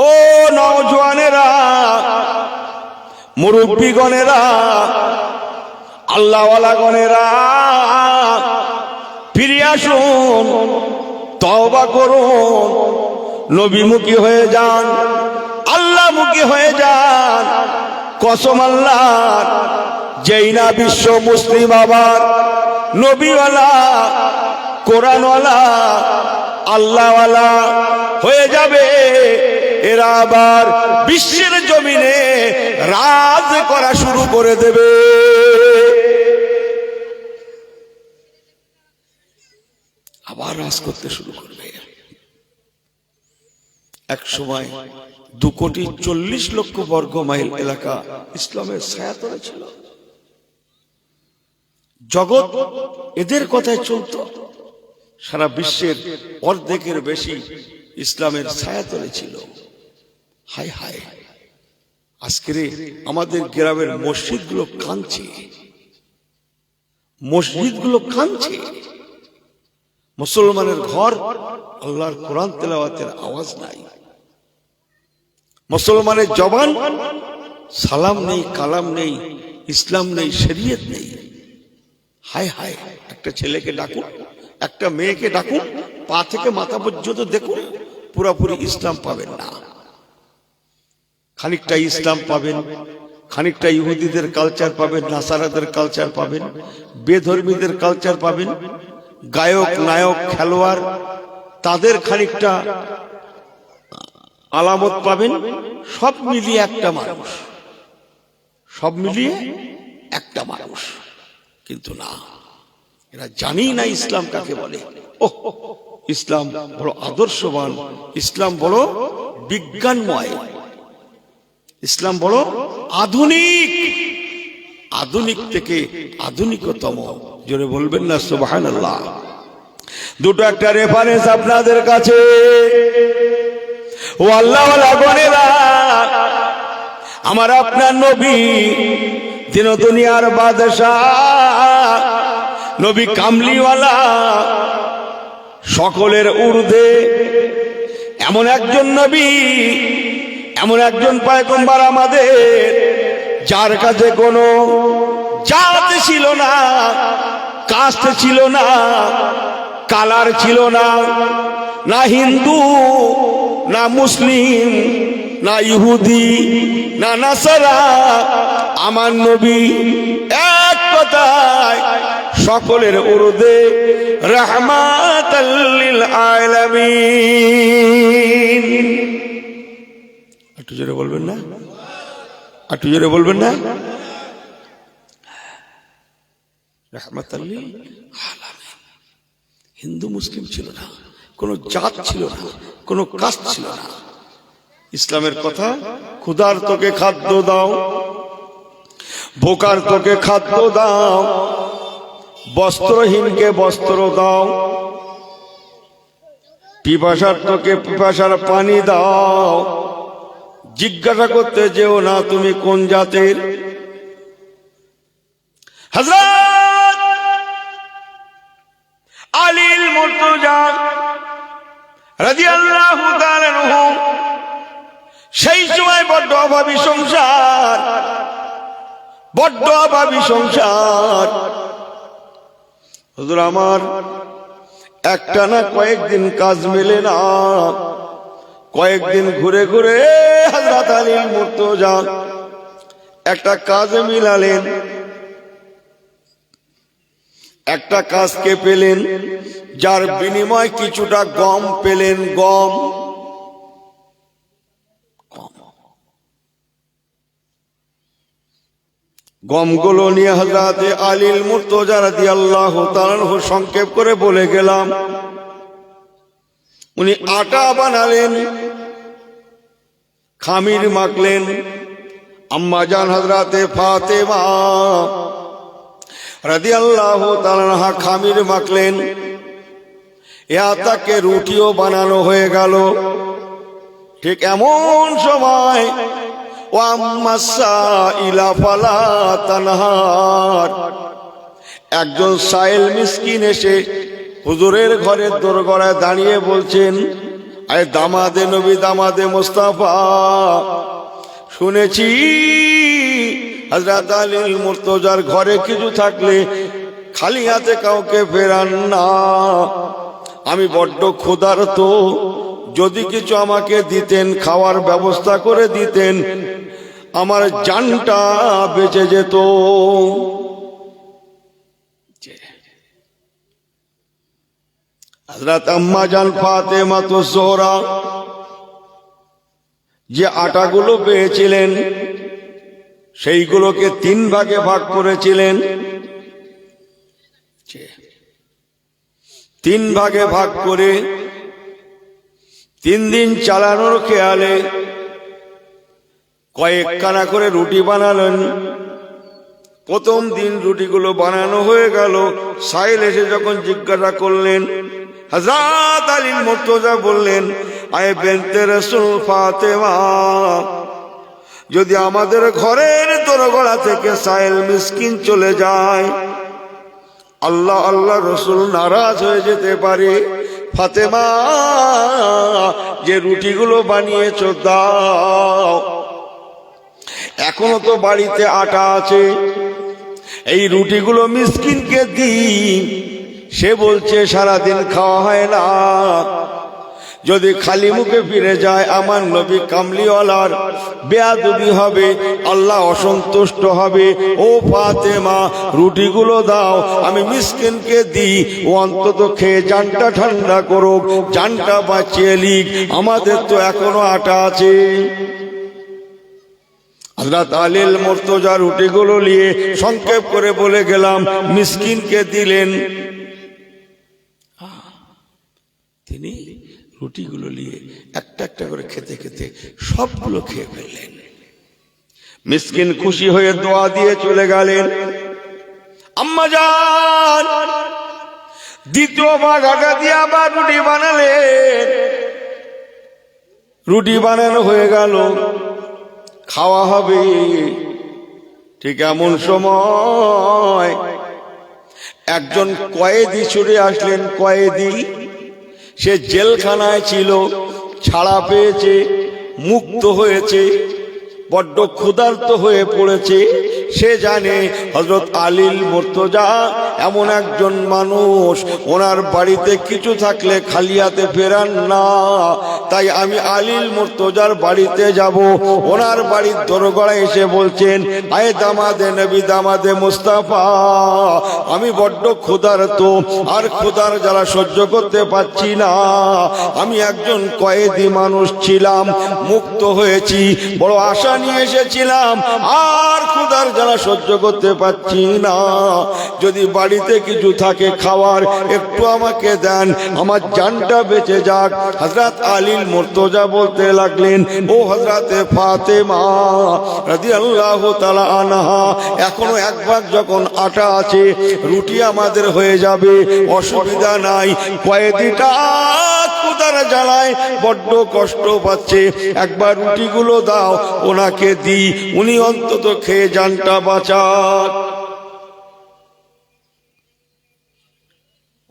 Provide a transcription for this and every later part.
ও নওজওয়ানেরা, মুরব্বীগণেরা, আল্লাহওয়ালা গণেরা, ফিরে আসুন, তওবা করুন, নবীমুখী হয়ে যান, আল্লাহমুখী হয়ে যান। কসম আল্লাহর, যেই না বিশ্ব মুসলিম আবার নবীওয়ালা, কোরআনওয়ালা, আল্লাহওয়ালা হয়ে যাবে, এরা আবার বিশ্বের জমিনে রাজ করা শুরু করে দেবে। আবার রাজ করতে শুরু করবে। এক সময় 2,40,00,000 বর্গ মাইল এলাকা ইসলামের ছায়াতলে ছিল। জগৎ এদের কথায় চলত। সারা বিশ্বের অর্ধেকের বেশি ইসলামের ছায়াতলে ছিল। হায় হায়, আজকের আমাদের গ্রামের মসজিদগুলো কাঁদছে, মসজিদগুলো কাঁদছে। মুসলমানের ঘর, আল্লাহর কোরআন তেলাওয়াতের আওয়াজ নাই। মুসলমানের জবান, সালাম নেই, কালাম নেই, ইসলাম নেই, শরীয়ত নেই। হায় হায়, একটা ছেলেকে ডাকুন, একটা মেয়েকে ডাকুন, পা থেকে মাথা পর্যন্ত দেখুন, পুরোপুরি ইসলাম পাবেন না। খানিকটা ইসলাম পাবেন, খানিকটা ইহুদিদের কালচার পাবেন, নাসারাদের কালচার পাবেন, বেধর্মীদের কালচার পাবেন, গায়ক নায়ক খেলোয়াড় তাদের খানিকটা আলামত পাবেন। সব মিলিয়ে একটা মানুষ, সব মিলিয়ে একটা মানুষ। কিন্তু না, এরা জানি না ইসলাম কাকে বলে। ওহ, ইসলাম বড় আদর্শবান, ইসলাম বড় বিজ্ঞানময়, ইসলাম বড় আধুনিক, আধুনিক থেকে আধুনিকতম। জোরে বলবেন না সুবহানাল্লাহ। দুটো একটা রেফারেন্স আপনাদের কাছে। ও আল্লাহওয়ালা গণেরা, আমার আপনার নবী দিন দুনিয়ার বাদশাহ, নবী কামলিওয়ালা, সকলের ঊর্ধ্বে এমন একজন নবী, এমন একজন পয়গম্বর আমাদের, যার কাছে কোনো জাত ছিল না, কাস্ট ছিল না, কালার ছিল না, না হিন্দু, না মুসলিম, না ইহুদি, না নাসারা। আমার নবী এক কথায় সকলের ঊর্ধ্বে রাহমাতাল লিল আলামিন। একটু জোরে বলবেন না, একটু জোরে বলবেন না। রাহমাতাল লিল আলামিন। হিন্দু মুসলিম ছিল না, কোন জাত ছিল না, কোন কাস্ট ছিল না। ইসলামের কথা, ক্ষুধার্তকে খাদ্য দাও, ভোকার্তকে খাদ্য দাও, বস্ত্রহীনকে বস্ত্র দাও, পিপাসার্তকে পিপাসার পানি দাও। জিজ্ঞাসা করতে যেও না তুমি কোন জাতের। হযরত আলীল মুর্তজা রাদিয়াল্লাহু তাআলা আনহু, সেই সময় বড্ড অভাবী সংসার, বড্ড অভাবী সংসার। হুজুর আমার একটা না কয়েকদিন কাজ মেলে না, কয়েকদিন ঘুরে ঘুরে হযরত আলীল মুর্তজা একটা কাজে মিলালেন। একটা কাজকে পেলেন, যার বিনিময় কিছুটা গম পেলেন। গম, গমগুলো নিয়ে হযরত আলীল মুর্তজা রাদিয়াল্লাহু তাআলা আনহু সংক্ষেপ করে বলে গেলাম। উনি আটা বানালেন, খামির মাখলেন। আম্মা জান হযরত ফাতেমা রাদিয়াল্লাহু তাআলা আনহা খামির মাখলেন। এ আটাকে রুটিও বানানো হয়ে গেল। ঠিক এমন সময় ও আম্মা সাইলা ফালা তানহার, একজন সাইল মিসকিন এসে হুজুরের ঘরের দোরগোড়ায় দাঁড়িয়ে বলছেন, আরে দামাদে নবী দামাদে মুস্তাফা, শুনেছি হযরত আলী মুর্তজার ঘরে কিছু থাকলে খালি হাতে কাউকে ফেরান না। আমি বড্ড ক্ষুধার্ত, যদি কিছু আমাকে দিতেন, খাওয়ার ব্যবস্থা করে দিতেন, আমার জানটা বেঁচে যেত। হযরত আম্মা জান ফাতেমা যোহরা যে আটাগুলো পেয়েছিলেন সেইগুলোকে 3 ভাগে ভাগ করেছিলেন। 3 ভাগে ভাগ করে 3 দিন চালানোর খেয়ালে কয়েকখানা করে রুটি বানালেন। প্রথম দিন রুটিগুলো বানানো হয়ে গেল। সাইল এসে যখন জিজ্ঞাসা করলেন, হযরত আলী মুর্তজা বললেন, আয়ে বেনতে রাসূল ফাতেমা, যদি আমাদের ঘরের দরগড়া থেকে সাইল মিসকিন চলে যায়, আল্লাহ আল্লাহ রসুল নারাজ হয়ে যেতে পারে। ফাতেমা, যে রুটিগুলো বানিয়েছো দাও। এখনো তো বাড়িতে আটা আছে, এই রুটিগুলো মিসকিনকে দিই। সে বলছে সারাদিন খাওয়া হয় না, যদি খালি মুখে ফিরে যায় আমার নবী কামলিওয়ালার বেয়াদবি হবে, আল্লাহ অসন্তুষ্ট হবে। ও ফাতেমা, রুটিগুলো দাও, আমি মিসকিনকে দিই, ও অন্তত খেয়ে জানটা ঠান্ডা করুক, জানটা বাঁচিয়ে লিক, আমাদের তো এখনো আটা আছে। হযরত আলী মুর্তজা রুটিগুলো নিয়ে সংক্ষেপ করে বলে গেলাম, মিসকিনকে দিলেন। তিনি রুটিগুলো নিয়ে একটা একটা করে খেতে খেতে সবগুলো খেয়ে ফেললেন। মিসকিন খুশি হয়ে দোয়া দিয়ে চলে গেলেন। আম্মা জান দ্বিতীয় ভাগ আটা দিয়ে আবার রুটি বানালেন। রুটি বানানো হয়ে গেল, খাওয়া হবে। ঠিক এমন সময় একজন কয়েদি ছুটে আসলেন। কয়েদি, সে জেলখানায় ছিল, ছাড়া পেয়েছে, মুক্ত হয়েছে, বড্ড ক্ষুধার্ত হয়ে পড়েছে। সে জানে হযরত আলী মুর্তজা এমন একজন মানুষ, ওনার বাড়িতে কিছু থাকলে খালি হাতে ফেরান না। তাই আমি আলী মুর্তজার বাড়িতে যাব। ওনার বাড়ির দরগড়ায় এসে বলছেন, আয়ে দামাদে নবী দামাদে মুস্তাফা, আমি বড্ড ক্ষুধার্ত, আর ক্ষুধার জ্বালা সহ্য করতে পারছি না। আমি একজন কয়েদি মানুষ ছিলাম, মুক্ত হয়েছি, বড় আশা নিয়ে এসেছিলাম, আর ক্ষুধার জ্বালা সহ্য করতে পারছি না। যদি বাড়িতে কিছু থাকে খাওয়ার, একটু আমাকে দেন, আমার জানটা বেঁচে যাক। হযরত আলী মুর্তজা বলতে লাগলেন, ও হযরতে ফাতেমা রাদিয়াল্লাহু তাআলা আনহা, এখনো 1 ভাগ যখন আটা আছে, রুটি আমাদের হয়ে যাবে, অসুবিধা নাই। কয়েদিটা ক্ষুধার জ্বালায় বড্ড কষ্ট পাচ্ছে, একবার রুটিগুলো দাও, ওনাকে দিই, উনি অন্তত খেয়ে জানটা বাঁচাক।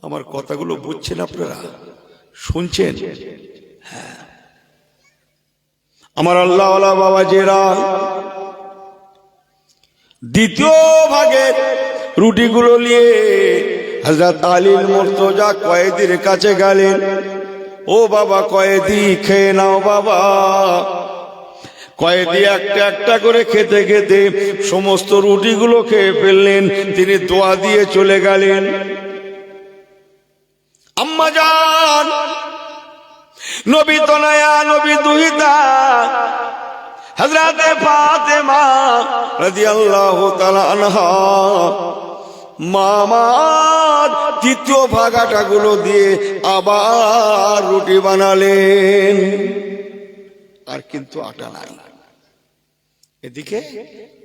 আমার কথাগুলো বুঝছেন আপনারা? শুনছেন? হ্যাঁ। আমার আল্লাহওয়ালা বাবাজেরা, দ্বিতীয় ভাগের রুটিগুলো নিয়ে হযরত আলী মুর্তজা কয়েদির কাছে গেলেন। ও বাবা কয়েদি, খেয়ে নাও বাবা। কয়েদি একটা একটা করে খেতে খেতে সমস্ত রুটিগুলো খেয়ে ফেললেন। তিনি দোয়া দিয়ে চলে গেলেন। আম্মা জান, নবী তনয়া, নবী দুহিতা হযরতে ফাতেমা রাদিয়াল্লাহু তাআলা আনহা মামার তৃতীয় ভাগ আটাগুলো দিয়ে আবার রুটি বানালেন। আর কিন্তু আটা নাই। এদিকে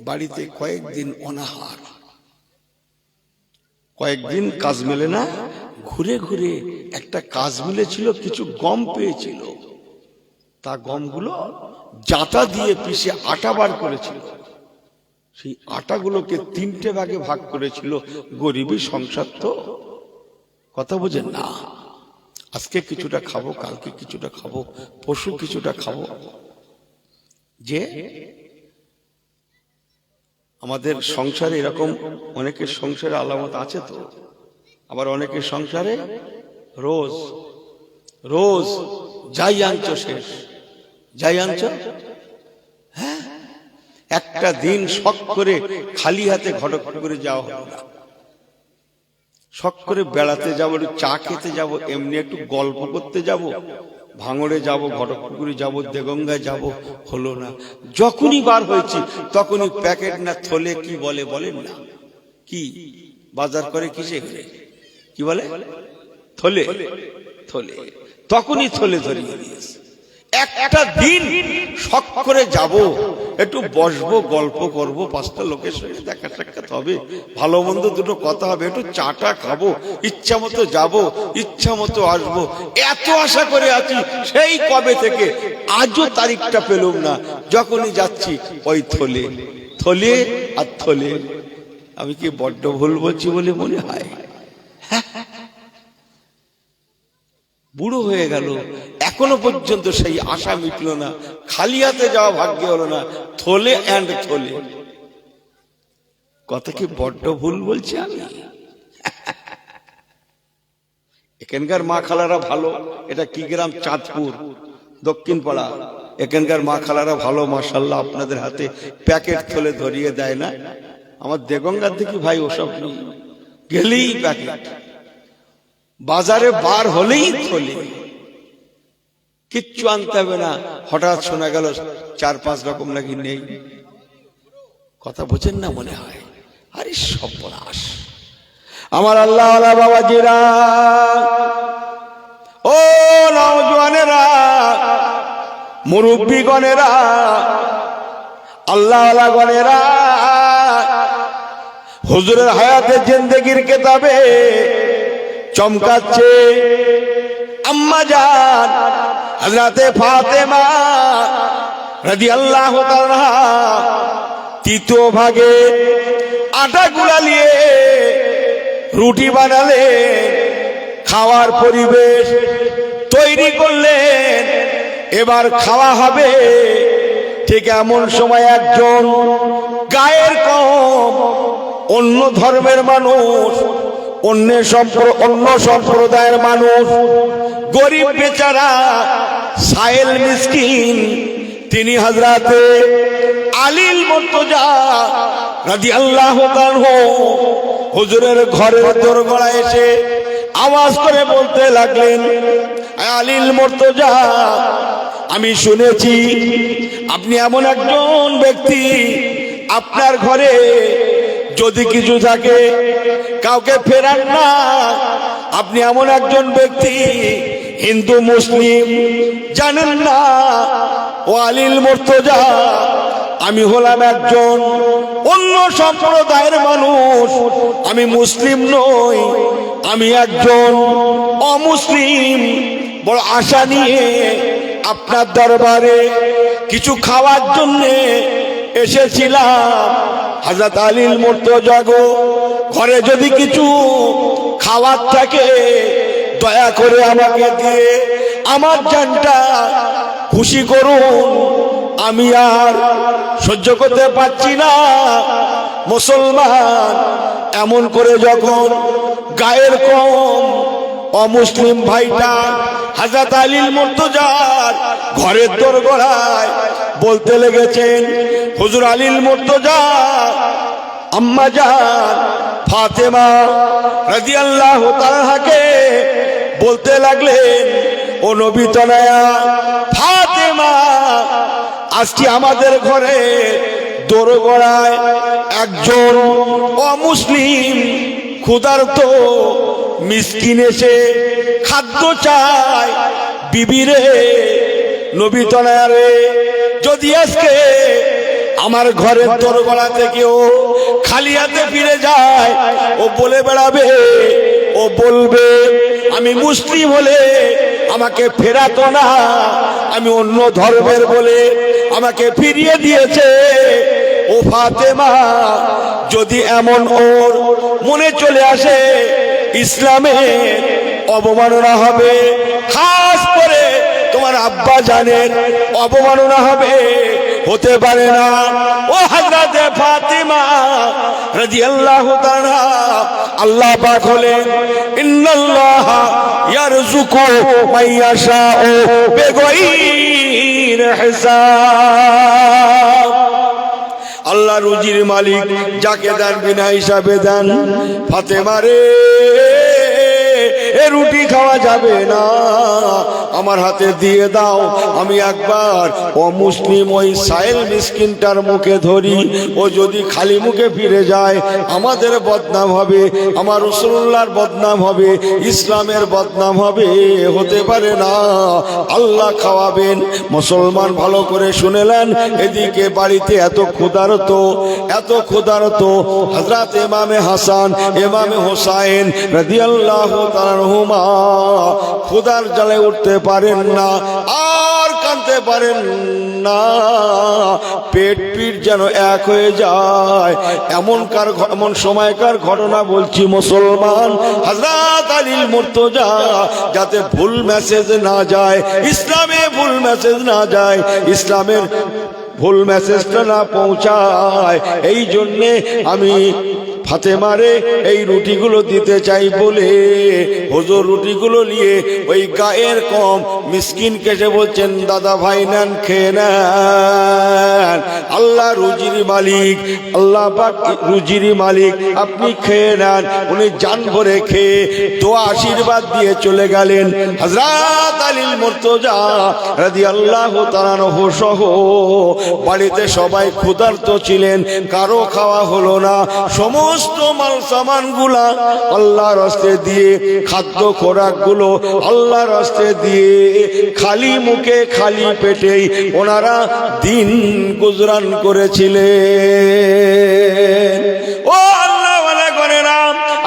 বাড়িতে কয়েকদিন অনাহার, কয়েকদিন কাজ মেলে না। ঘুরে ঘুরে একটা কাজ মিলেছিল, কিছু গম পেয়েছিল, তা গমগুলো জাঁতা দিয়ে পিষে আটা বার করেছিল। সেই আটাগুলোকে 3টে ভাগে ভাগ করেছিল। গরিবী সংসার তো, কথা বোঝেন না। আজকে কিছুটা খাবো, কালকে কিছুটা খাবো, পরশু কিছুটা খাবো। যে আমাদের সংসারে এরকম অনেকের সংসারে আলামত আছে তো, আবার অনেকের সংসারে রোজ রোজ যাই আনছো শেষ, যাই আনছো। হ্যাঁ, একটা দিন শখ করে খালি হাতে ঘটক করে যাওয়া হবে না। শখ করে বেড়াতে যাবো, চা খেতে যাব, এমনি একটু গল্প করতে যাব, ভাঙড়ে যাব, ঘটকপুকুরে যাব, দেগঙ্গায় যাব, হলো না। যখনই বার হয়েছি তখনই প্যাকেট না থলে কি বলে বলেন না, কি বাজার করে কিসে করে কি বলে থলে, থলে, তখনই থলে ধরিয়ে দিয়েছে। একটা দিন শখ করে যাব, একটু বসবো, গল্প করব, পাঁচটা লোকের সঙ্গে দেখা সাক্ষাৎ হবে, ভালো মন্দ দুটো কথা হবে, একটু চাটা খাবো, ইচ্ছা মতো যাবো, ইচ্ছা মতো আসবো, এত আশা করে আছি সেই কবে থেকে, আজও তারিখটা পেলুম না। যখনই যাচ্ছি ওই থলে, থলে আর থলে। আমি কি বড্ড ভুল বলছি বলে মনে হয়? বুড়ো হয়ে গেল, এখনো পর্যন্ত সেই আশা মিটল না, খালি হাতে যাওয়া ভাগ্য হলো না, থলে অ্যান্ড থলে। কথা কি বড্ড ভুল বলছি আমি? এখানকার মা খালারা ভালো। এটা কি গ্রাম? চাঁদপুর, দক্ষিণ পাড়া। এখানকার মা খালারা ভালো, মাশাআল্লাহ। আপনাদের হাতে প্যাকেট থলে ধরিয়ে দেয় না। আমার দেগঙ্গার দেখি ভাই ওসব নেই, গেলেই প্যাকেট, বাজারে বার হলেই থলে, কিচ্ছু আনতে হবে না। হঠাৎ শোনা গেল 4-5 রকম নাকি নেই। কথা বোঝেন না মনে হয়? আরে সর্বনাশ। আমার আল্লাহ বাবাজিরা, ও নওজওয়ানেরা, মুরব্বীগণেরা, আল্লাহ গণেরা, হুজুরের হায়াতে জিন্দেগির কিতাবে চমকাচ্ছে আম্মা জান হযরতে ফাতেমা রাদিয়াল্লাহু তাআলা তৃতীয় ভাগে আটা গুলালিয়ে রুটি বানালে, খাওয়ার পরিবেশ তৈরি করলেন, এবার খাওয়া হবে। ঠিক এমন সময় একজন গায়ের কম, অন্য ধর্মের মানুষ, অন্য সম্প্রদায়ের মানুষ, গরিব বেচারা, সায়েল মিসকিন, তিনি হযরতে আলীল মুর্তজা রাদিয়াল্লাহু তাআলা হুজুরের ঘরের দোরগোড়ায় এসে আওয়াজ করে বলতে লাগলেন, আলীল মুর্তজা, আমি শুনেছি আপনি এমন একজন ব্যক্তি, আপনার ঘরে যদি কিছু থাকে কাউকে ফেরান না। আপনি এমন একজন ব্যক্তি, হিন্দু মুসলিম জানেন না। ও আলীল মুর্তজা, আমি হলাম একজন অন্য সম্প্রদায়ের মানুষ, আমি মুসলিম নই, আমি একজন অমুসলিম। বড় আশা নিয়ে আপনার দরবারে কিছু খাওয়ার জন্য এসেছিলাম। হযরত আলীল মুর্তজা গো, ঘরে যদি কিছু খাওয়ার থাকে দয়া করে আমাকে দিয়ে আমার জানটা খুশি করুন, আমি আর সহ্য করতে পারছি না। মুসলমান এমন করে যখন গায়ের কম অমুসলিম ভাইটা হযরত আলীল মুর্তজার ঘরের দোরগোড়ায় বলতে লেগেছেন, হুজুর আলীল মুর্তজা আম্মা জান ফাতেমা রাদিয়াল্লাহু তাআলাকে বলতে লাগলেন, ও নবী তনয়া ফাতেমা, আজকে আমাদের ঘরে দোরগোড়ায় একজন অমুসলিম ক্ষুধার্ত মিসকিন এসে খাদ্য চায়। বিবিরে, নবী তনয়া রে, যদি আজকে আমার ঘরের দোরগোড়া থেকেও খালি হাতে ফিরে যায়, ও বলে বেড়াবে, ও বলবে আমি মুসলিম হলে আমাকে ফেরাতো না, আমি অন্য ধর্মের বলে আমাকে ফিরিয়ে দিয়েছে। ও ফাতেমা, যদি এমন ওর মনে চলে আসে ইসলামের অবমাননা হবে, খাস করে তোমার আব্বা জানের অবমাননা হবে, হতে পারে না। ও হযরতে ফাতিমা রাদিয়াল্লাহু তাআলা, আল্লাহ পাক হলেন ইন্নাল্লাহা ইয়ারযুকু মাইয়াশাউ বিগাইরি হিসাব। আল্লাহ রুজির মালিক, যাকে দেন বিনা হিসাবে দেন। ফাতেমা রে, এ রুটি খাওয়া যাবে না, আমার হাতে দিয়ে দাও, আমি একবার অমুসলিম ওই সাইল মিসকিনটার মুখে ধরি, ও যদি খালি মুখে ফিরে যায় আমাদের বদনাম হবে, আমার রাসূলুল্লাহর বদনাম হবে, ইসলামের বদনাম হবে, হতে পারে না। আল্লাহ খাওয়াবেন। মুসলমান ভালো করে শুনেলেন। এদিকে বাড়িতে এত ক্ষুধার্ত, এত ক্ষুধার্ত, হযরত ইমামে হাসান, ইমামে হোসাইন রাদিয়াল্লাহু তাআলা আনহুমা ক্ষুধার জ্বালে উঠতে পারেন না, আর কাঁদতে পারেন না, পেট পিঠ যেন এক হয়ে যায়। এমন সময়কার ঘটনা বলছি মুসলমান। হযরত আলীর মুর্তজা যাতে ভুল মেসেজ না যায়, ইসলামে ভুল মেসেজ না যায়, ইসলামের ভুল মেসেজটা না পৌঁছায়, এই জন্যে আমি ফাতেমারে এই রুটিগুলো দিতে চাই বলে হুজুর রুটিগুলো নিয়ে ওই গায়ের কম মিসকিন কেসে বলছেন, দাদা ভাই নেন, খেয়ে নেন, আল্লাহ রুজির মালিক, আল্লাহ পাক রুজির মালিক, আপনি খেয়ে নেন। উনি জান ভরে খেয়ে দোয়া আশীর্বাদ দিয়ে চলে গেলেন। হযরত আলীর মুর্তজা রাদিয়াল্লাহু তাআলা আনহু সহ বাড়িতে সবাই ক্ষুধার্ত ছিলেন, কারো খাওয়া হলো না। সমস্ত মাল সামান গুলা আল্লাহর রাস্তে দিয়ে, খাদ্য খোরাক গুলো আল্লাহর রাস্তে দিয়ে, খালি মুখে খালি পেটেই ওনারা দিন গুজরান করেছিলেন। ও আল্লাহ ওয়ালা গণেরা,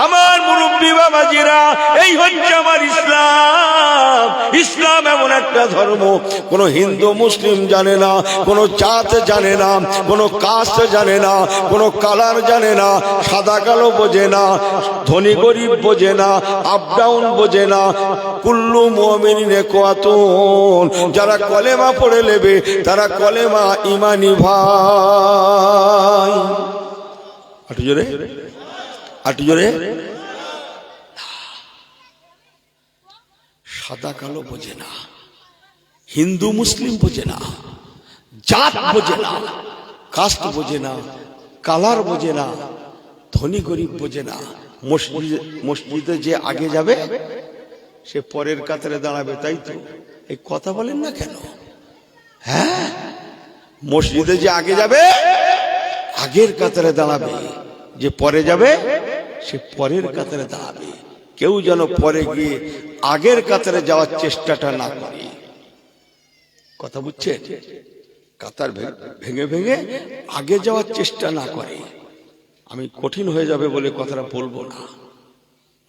আমার মুরব্বী বাবাজিরা, এই হচ্ছে আমার ইসলাম। ইসলাম এমন একটা ধর্ম, কোন হিন্দু মুসলিম জানে না, কোন জাত জানে না, কোন কাস্ট জানে না, কোন কালার জানে না, সাদা কালো বোঝে না, ধনী গরিব বোঝে না, আপ ডাউন বোঝে না। কুল্লু মুমিনিন ইখওয়াতুন, যারা কলেমা পড়ে নেবে তারা কলেমা ইমানি ভাই। আটু জোরে, আটু জোরে। সাদা কালো বোঝে না, হিন্দু মুসলিম বোঝে না, জাত বোঝে না, কাস্ট বোঝে না, কালার বোঝে না, ধনী গরিব বোঝে না। মসজিদে যে আগে যাবে সে পরের কাতারে দাঁড়াবে, তাই তো? এই কথা বলেন না কেন? হ্যাঁ, মসজিদে যে আগে যাবে আগের কাতারে দাঁড়াবে, যে পরে যাবে সে পরের কাতারে দাঁড়াবে। কেউ যেন পরে গিয়ে আগের কাতারে যাওয়ার চেষ্টাটা না করে। কথা বুঝছেন? কাতার ভেঙে ভেঙে আগে যাওয়ার চেষ্টা না করে। আমি কঠিন হয়ে যাবে বলে কথাটা বলবো না,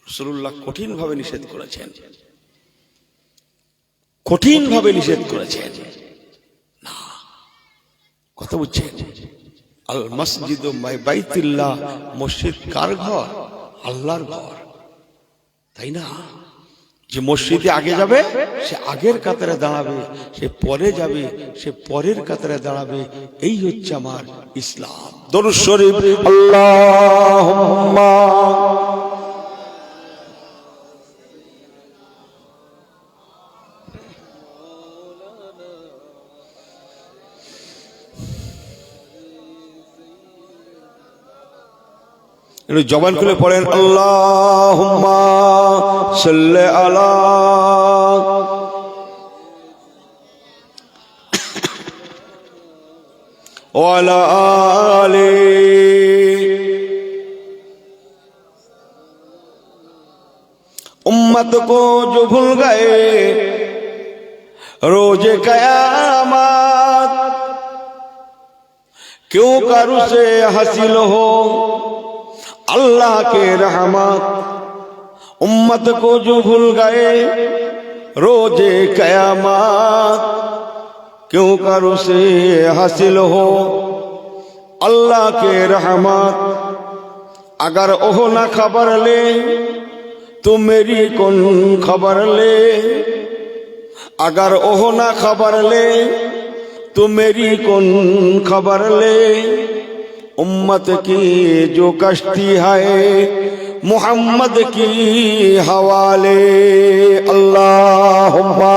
রাসূলুল্লাহ কঠিন ভাবে নিষেধ করেছেন, কঠিন ভাবে নিষেধ করেছেন না। কথা বুঝছেন? আল মসজিদু বাইতুল্লাহ, মসজিদ কার ঘর? আল্লাহর ঘর, তাই না? যে মসজিদে আগে যাবে সে আগের কাতারে দাঁড়াবে, সে পরে যাবে সে পরের কাতারে দাঁড়াবে। এই হচ্ছে আমার ইসলাম। দরুদ শরীফ আল্লাহুম্মা জবান খুলে পড়েন আল্লাহুম্মা সাল্লি আলা ওয়ালা আলি उम्मत को जो भूल गए रोजे कयामत क्यों कर उसे हासिल हो अल्लाह के रहमत। उम्मत को जो भूल गए रोजे कयामत क्यों कर उसे हासिल हो अल्लाह के रहमत। अगर ओह ना खबर ले तो मेरी कौन खबर ले, अगर ओह ना खबर ले तो मेरी कौन खबर ले। उम्मत की जो कश्ती है मोहम्मद की हवाले। अल्लाहुम्मा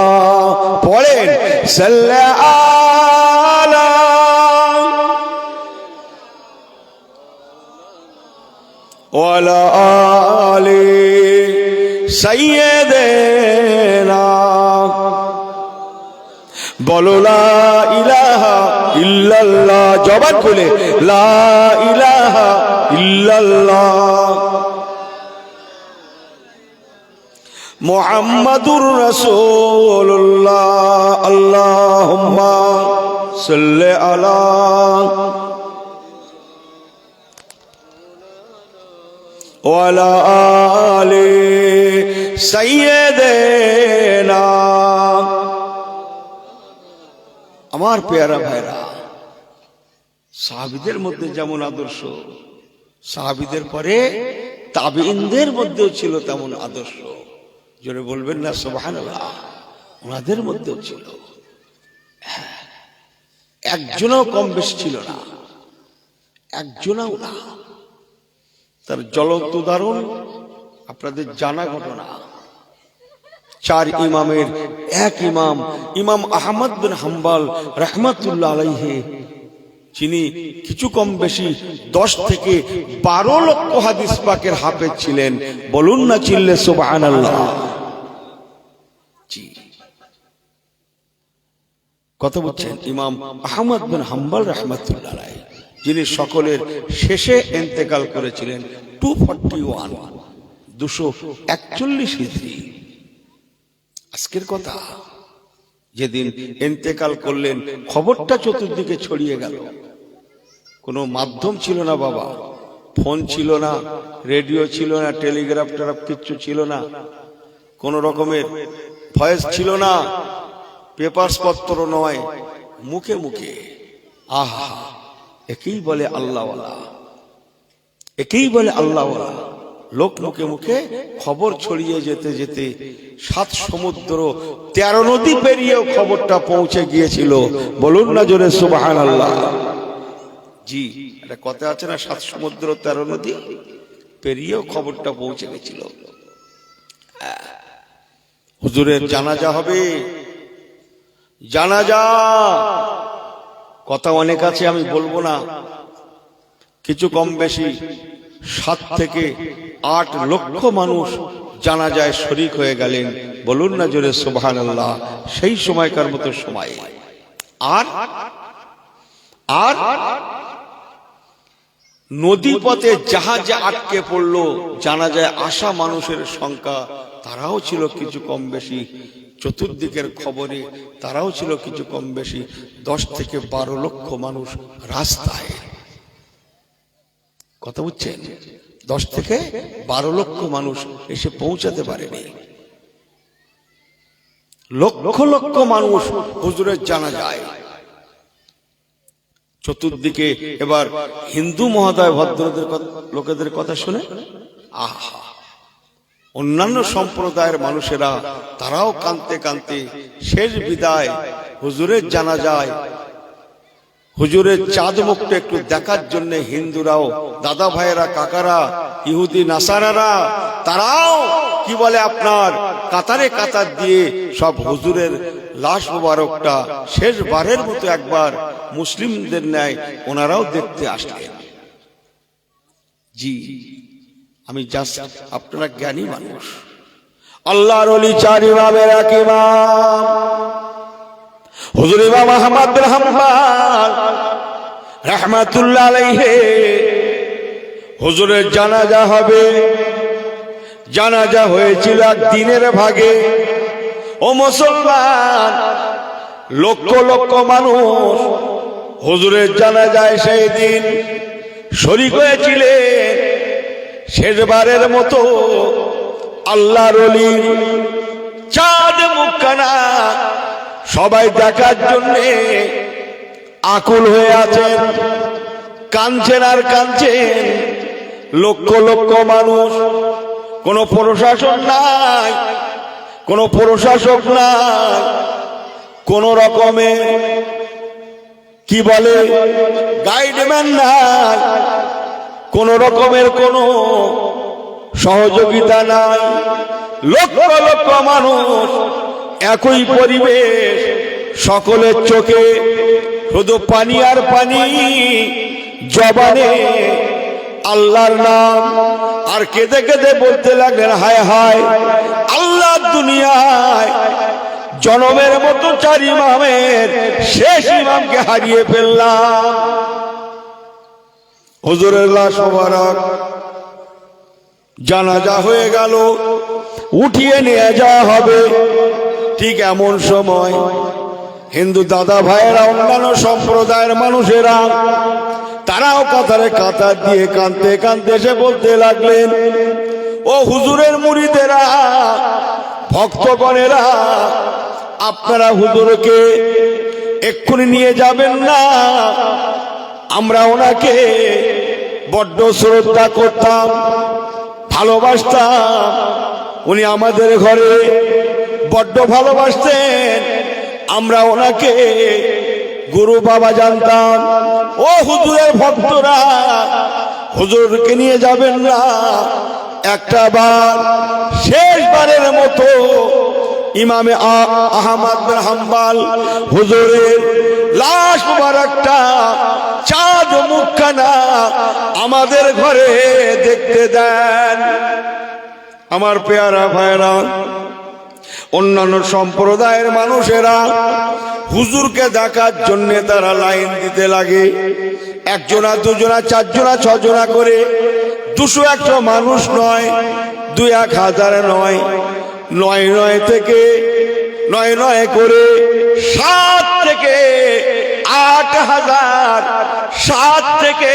पढ़ें सल्लल्लाहु अला वाला आले सय्यदना। बोलो ला इलाहा इल्लल्लाह, जबान खुले ला इलाहा इल्लल्लाह मुहम्मदुर रसूलुल्लाह। अल्लाहुम्मा सल्लि अला वाला आले सय्यदना। আমার পেয়ারা ভাইরা, সাহাবীদের মধ্যে যেমন আদর্শ, সাহাবীদের পরে তাবিঈনদের মধ্যেও ছিল তেমন আদর্শ। জোরে বলবেন না সুবহানাল্লাহ? ওনাদের মধ্যেও ছিল, একজনও কম বেশি ছিল না, একজনও না। তার জ্বলন্ত উদাহরণ আপনাদের জানা ঘটনা। চার ইমামের এক ইমাম, ইমাম আহমদ বিন হাম্বল রাহমাতুল্লাহ আলাইহি, যিনি কিছু কম বেশি 10 থেকে 12 লক্ষ হাদিস পাকের হাফেজ ছিলেন। বলুন না চিল্লে সুবহানাল্লাহ। জি, কথা বলছেন ইমাম আহমদ বিন হাম্বল রাহমাতুল্লাহ আলাইহি, যিনি সকলের শেষে ইন্তেকাল করেছিলেন 241 হিজরি। আজকের কথা, যেদিন ইন্তেকাল করলেন খবরটা চতুর্দিকে ছড়িয়ে গেল। কোনো মাধ্যম ছিল না বাবা, ফোন ছিল না, রেডিও ছিল না, টেলিগ্রাফ টেরাফ কিচ্ছু ছিল না, কোন রকমের ভয়েস ছিল না, পেপারস পত্র নয়, মুখে মুখে। আহা, একেই বলে আল্লাহওয়ালা, একেই বলে আল্লাহওয়ালা। লোক মুখে মুখে খবর ছড়িয়ে যেতে যেতে 7 সমুদ্র 13 নদী পেরিয়েও খবরটা পৌঁছে গিয়েছিল। বলুন না জোরে সুবহানাল্লাহ। জি, এটা কথা আছে না, 7 সমুদ্র 13 নদী পেরিয়েও খবরটা পৌঁছে গেছিল। হুজুরের জানাজা হবে, জানাজা। কথা অনেক আছে, আমি বলবো না। কিছু কম বেশি 7 থেকে 8 লক্ষ মানুষ জানাজায় শরীক হয়ে গেলেন। বলুন না জোরে সুবহানাল্লাহ। সেই সময়কার মতো সময়। আর আর নদী পথে জাহাজে আটকে পড়লো জানাজায় আসা মানুষের সংখ্যা, তারাও ছিল কিছু কম বেশি, চতুর্দিকের খবরে তারাও ছিল কিছু কম বেশি 10 থেকে 12 লক্ষ মানুষ রাস্তায়। কথা বুঝছেন? 10 থেকে 12 লক্ষ মানুষ এসে পৌঁছাতে পারেনি। লক্ষ লক্ষ মানুষ হুজুরের জানাজায়। চতুর্দিকে এবার হিন্দু মহোদয় ভদ্রদের লোকেদের কথা শুনে আহা, অন্যান্য সম্প্রদায়ের মানুষেরা তারাও কাঁদতে কাঁদতে শেষ বিদায় হুজুরের জানাজায়। হুজুরের চাঁদ মুখটা একটু দেখার জন্য হিন্দুরাও, দাদা ভাইয়েরা, কাকারা, ইহুদি নাসারারা, তারাও কি বলে আপনার কাতারে কাতার দিয়ে সব হুজুরের লাশ মোবারকটা শেষবারের মতো একবার মুসলিমদের ন্যায় ওনারাও দেখতে আসলেন। জি, আমি জাস্ট, আপনারা জ্ঞানী মানুষ। আল্লাহর ওলি 4 ইমামের এক ইমাম হুজুর ইমাম আহমদ বিন হাম্বল রাহমাতুল্লাহ আলাইহি, হুজুরের জানাজা হবে। জানাজা হয়েছিল দিনের ভাগে। ও মুসলমান, লক্ষ লক্ষ মানুষ হুজুরের জানাজায় সেই দিন শরীক হয়েছিলেন। শেষবারের মতো আল্লাহর ওলি চাঁদ মুখখানা সবাই দেখার জন্যে আকুল হয়ে আছেন, কাঁদছেন আর কাঁদছেন। লক্ষ লক্ষ মানুষ কোনো প্রশাসন নাই, কোনো প্রশাসক নাই, কোন রকমের কি বলে গাইডম্যান নাই, কোন রকমের কোন সহযোগিতা নাই। লক্ষ লক্ষ মানুষ, একই পরিবেশ, সকলের চোখে শুধু পানি আর পানি, জবানে আল্লাহর নাম, আর কেঁদে কেঁদে বলতে লাগলেন হায় হায় আল্লাহ, দুনিয়ায় জনমের মতো 4 ইমামের শেষ ইমামকে হারিয়ে ফেললাম। হুজুরের লাশ মোবারক জানাজা হয়ে গেল, উঠিয়ে নিয়ে যাওয়া হবে। ঠিক এমন সময় হিন্দু দাদা ভাইয়েরা, অন্যান্য সম্প্রদায়ের মানুষেরা, তারাও কাতারে কাতার দিয়ে কাঁদতে কাঁদতে এসে বলতে লাগলেন, ও হুজুরের মুরিদেরা, ভক্তগণেরা, আপনারা হুজুরকে এক্ষুনি নিয়ে যাবেন না। আমরা ওনাকে বড্ড শ্রদ্ধা করতাম, ভালোবাসতাম, উনি আমাদের ঘরে বড্ড ভালোবাসতেন, আমরা ওনাকে গুরু বাবা জানতাম। ও হুজুরের ভক্তরা, হুজুরকে নিয়ে যাবেন না, একটা বার শেষবারের মতো ইমামে আহমদ বিন হাম্বল হুজুরের লাশ মুবারকটা, চাঁদ মুখখানা আমাদের ঘরে দেখতে দেন। আমার পেয়ারা ভাইরা, অন্যান্য সম্প্রদায়ের মানুষেরা হুজুরকে দেখার জন্য তারা লাইন দিতে লাগে, একজনা দুজনা চারজনা ছজনা করে, 200-100 মানুষ নয়, 2-1000 নয়, 9 থেকে 9 করে 7 থেকে 8000, 7 থেকে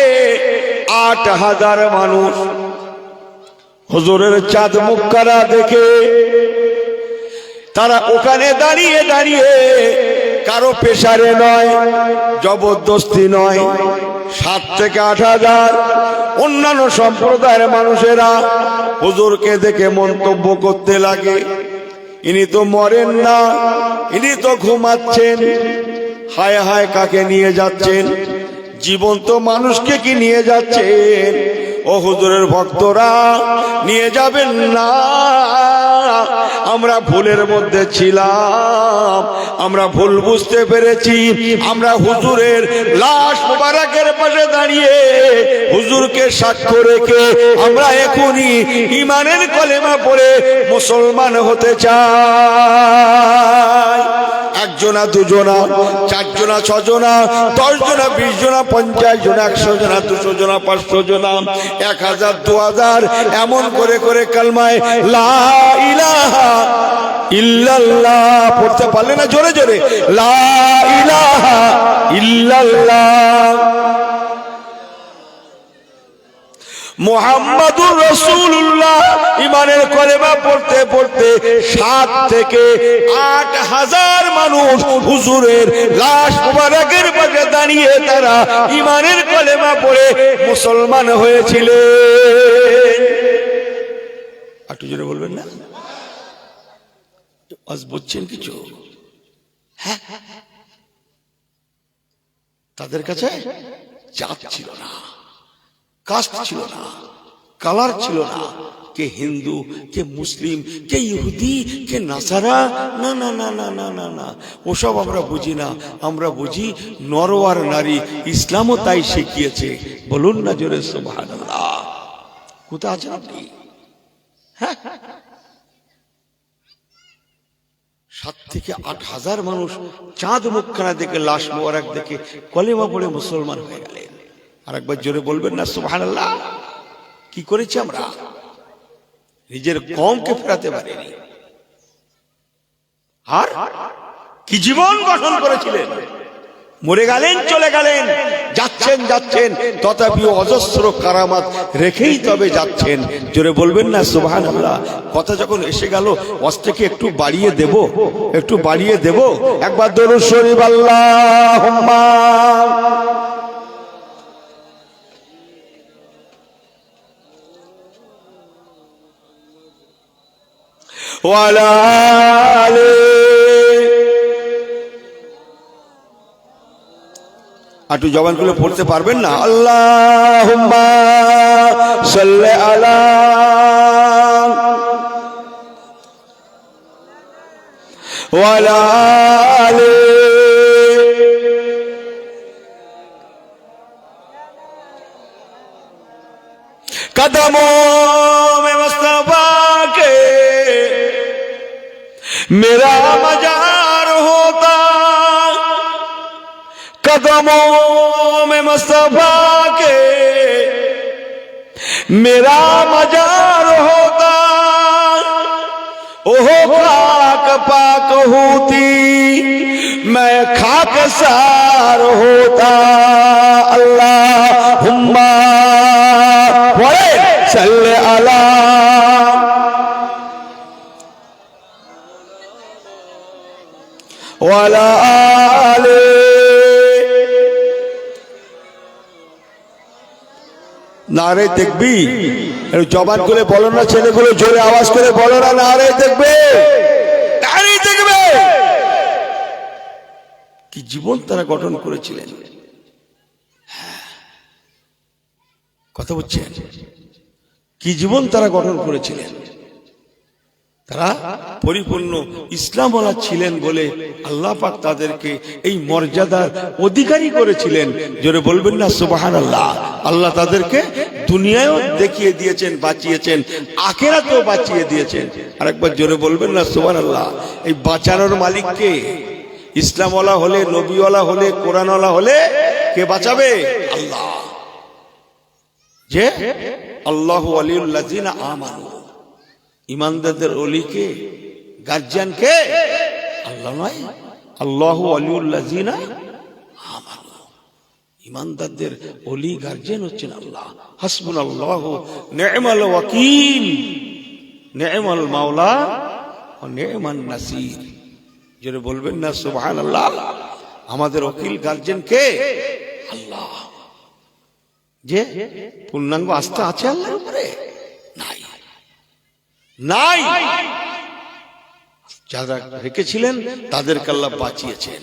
8000 মানুষ হুজুরের চাঁদ মুখখানা দেখে তারা ওখানে দাঁড়িয়ে দাঁড়িয়ে, কারো পেশারে নয়, জবরদস্তি নয়, 7 থেকে 8000 অন্যান্য সম্প্রদায়ের মানুষেরা হুজুরকে দেখে মন্তব্য করতে লাগে, ইনি তো মরেন না, ইনি তো ঘুমাচ্ছেন, হায় হায় কাকে নিয়ে যাচ্ছেন, জীবন্ত মানুষকে কি নিয়ে যাচ্ছেন? ও হুজুরের ভক্তরা, নিয়ে যাবেন না, আমরা ভুলের মধ্যে ছিলাম, আমরা ভুল বুঝতে পেরেছি, আমরা হুজুরের লাশ মুবারকের পাশে দাঁড়িয়ে হুজুরকে সাক্ষ্য রেখে আমরা এখনই ঈমানের কলেমা পড়ে মুসলমান হতে চাই। 1 জনা 2 জনা 4 জনা 6 জনা 10 জনা 20 জনা 50 জনা 100 জনা 200 জনা 500 জনা 1000 2000 এমন করে করে কালমায় লা ইলাহা ইল্লাল্লাহ পড়তে পারলে না জোরে জোরে, লা ইলাহা ইল্লাল্লাহ মুহাম্মাদুর রাসূলুল্লাহ ঈমানের কলেমা পড়তে পড়তে 7 থেকে 8000 মানুষ হুজুরের লাশ মুবারকের পাশে দাঁড়িয়ে তারা ঈমানের কলেমা পড়ে মুসলমান হয়েছিলেন। একটু জোরে বলবেন না? আজ বুঝছেন কিছু? হ্যাঁ, তাদের কাছে জাত ছিল না, কাস্ট ছিল না, কালার ছিল না, কে হিন্দু, কে মুসলিম, কে ইহুদি, কে নাসারা, না না না না না না না, ওসব আমরা বুঝি না। আমরা বুঝি নর আর নারী, ইসলামও তাই শিখিয়েছে। বলুন না জোরে সুবহানাল্লাহ। কোথায় আছেন আপনি? হ্যাঁ, 7 থেকে 8000 মানুষ চাঁদ মুখখানা দেখে, লাশ মোবারক দেখে কলেমা পড়ে মুসলমান হয়ে গেলেন। আর একবার জোরে বলবেন না সুবহানাল্লাহ। কি করেছি আমরা? নিজের কওমকে ফেরাতে পারিনি। আর কি জীবন গঠন করেছিলেন, মরে গেলেন, চলে গেলেন, যাচ্ছেন যাচ্ছেন, তথাপি অজস্র কারামাত রেখেই তবে যাচ্ছেন। জোরে বলবেন না সুবহানাল্লাহ। কথা যখন এসে গেল, ওয়াজটাকে একটু বাড়িয়ে দেব, একটু বাড়িয়ে দেব। একবার দরুদ শরীফ আল্লাহুম্মা ওয়ালা আলি। একটু জবান খুলে পড়তে পারবেন না? আল্লাহুম্মা সাল্লি আলা ওয়ালা আলি। कदमों में मुस्तफा के मेरा मजार होता, कदमों में मुस्तफा के मेरा मजार होता, ओहो खाक पाक होती मैं खाक सार होता। अल्लाहुम्मा सल्ले अला वाला आले। नारे तकबीर, জবান করে বলো না ছেলেগুলো, জোরে আওয়াজ করে বলো না নারে তাকবীর, নারে তাকবীর। কি জীবন তারা গঠন করেছিলেন, কথা বলছেন? কি জীবন তারা গঠন করেছিলেন। তারা পরিপূর্ণ ইসলামওয়ালা ছিলেন বলে আল্লাহ পাক তাদেরকে এই মর্যাদার অধিকারী করেছিলেন। জোরে বলবেন না সুবহানাল্লাহ। আল্লাহ তাদেরকে দুনিয়ায়ও দেখিয়ে দিয়েছেন, বাঁচিয়েছেন, আখিরাতেও বাঁচিয়ে দিয়েছেন। আরেকবার জোরে বলবেন না সুবহানাল্লাহ। এই বাঁচানোর মালিক কে? ইসলামওয়ালা হলে, নবীওয়ালা হলে, কোরআনওয়ালা হলে কে বাঁচাবে? আল্লাহ। যে আল্লাহু ওয়ালিউল লাযিনা আমানু, ঈমানদারদের ওলি কে, গার্জিয়ান কে? আল্লাহ নয়, আল্লাহু ওয়ালিউল লাযিনা আমানু। ঈমানদারদের ওলি গার্জিয়ান হচ্ছেন আল্লাহ। হাসবুনাল্লাহু নি'মাল ওয়াকিল, নি'মাল মাওলা ওয়া নি'মান নাসির। যারা বলবেন না সুবহানাল্লাহ। আমাদের ওকিল গার্জিয়ান কে? আল্লাহ। যে পূর্ণাঙ্গ আস্থা আছে আল্লাহর উপরে? নাই, নাই। যারা রেখেছিলেন তাদেরকে আল্লাহ বাঁচিয়েছেন।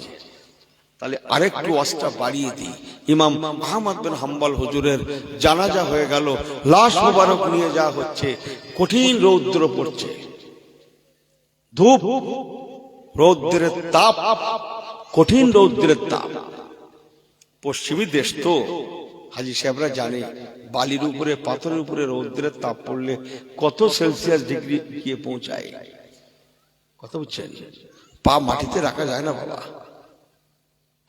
তাহলে আরেকটু আস্থা বাড়িয়ে দিই। ইমাম আহমদ বিন হাম্বল হুজুরের জানাজা হয়ে গেল, লাশ মুবারক নিয়ে যাওয়া হচ্ছে, কঠিন রৌদ্র পড়ছে, ধূপ, রৌদ্রের তাপ, কঠিন রৌদ্রের তাপ। পশ্চিমী দেশ তো, হাজি সাহেবরা জানে বালির উপরে, পাথরের উপরে রৌদ্রের তাপ পড়লে কত সেলসিয়াস ডিগ্রি গিয়ে পৌঁছায়। কথা বুঝছেন? পা মাটিতে রাখা যায় না বাবা,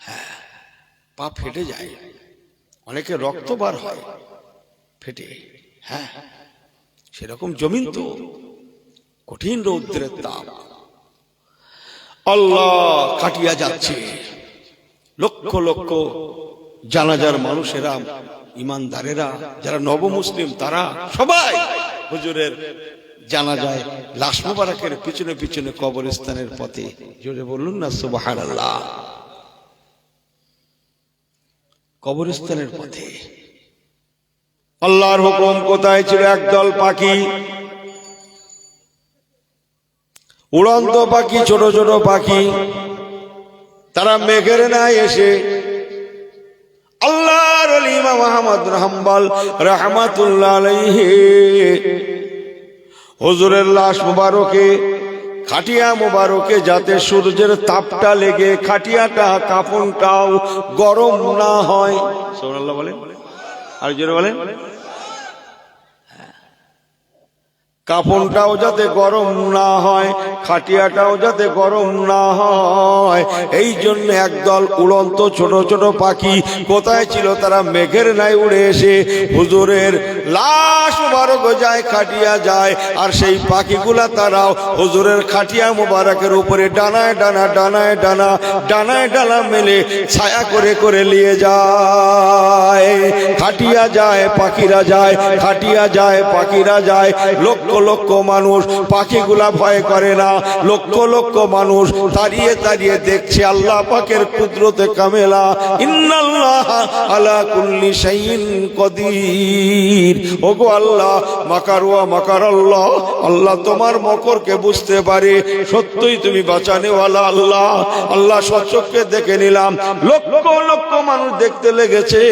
হ্যাঁ, পা ফেটে যায়, অনেকে রক্ত বার হয় ফেটে, হ্যাঁ, সেরকম জমিন তো, কঠিন রৌদ্রের তাপ। আল্লাহ কাটিয়া যাচ্ছে, লক্ষ লক্ষ জানাজার মানুষেরা, ইমানদারেরা, যারা নবমুসলিম, তারা সবাই হুজুরের জানাজায় লাশ মুবারকের পিছনে পিছনে কবরস্থানের পথে। জোরে বলুন না সুবহানাল্লাহ। কবরস্থানের পথে আল্লাহর হুকুম কোথায় ছিল? একদল পাখি, উড়ন্ত পাখি, ছোট ছোট পাখি, তারা মেঘের নাই এসে আল্লাহর ওলি ইমাম আহমদ বিন হাম্বল রাহমাতুল্লাহ আলাইহি হুজুরের লাশ মুবারকে, খাটিয়া মুবারকে যাতে সূর্যের তাপটা লেগে খাটিয়াটা, কাফনটাও গরম না হয়। সুবহানাল্লাহ বলেন, আর জোরে বলেন। কাফনটাও যাতে গরম না হয়, খাটিয়াটাও যাতে গরম না হয়, এই জন্য একদল উড়ন্ত ছোট ছোট পাখি কোথায় ছিল? তারা মেঘের নাই উড়ে এসে হুজুরের লাশ মুবারক যায়, খাটিয়া যায়, আর সেই পাখিগুলা তারাও হুজুরের খাটিয়া মুবারকের উপরে ডানায় ডানা, ডানায় ডানা, ডানায় ডানা মেলে ছায়া করে করে নিয়ে যায়। খাটিয়া যায়, পাখিরা যায়, খাটিয়া যায়, পাখিরা যায়, লক্ষ লক্ষ লক্ষ মানুষ, পাখিগুলা ভয় করে না, লক্ষ লক্ষ মানুষ দাঁড়িয়ে দাঁড়িয়ে দেখছে আল্লাহ পাকের কুদরতে কামেলা। ইন্নাল্লাহ আলা কুল্লি শাইইন কদির। ওগো আল্লাহ, মাকারুয়া মাকার আল্লাহ, আল্লাহ তোমার মকরকে বুঝতে পারে, সত্যই তুমি বাঁচানেওয়ালা আল্লাহ। আল্লাহ সচক্ষে দেখে নিলাম, লক্ষ লক্ষ মানুষ দেখতে লেগেছে,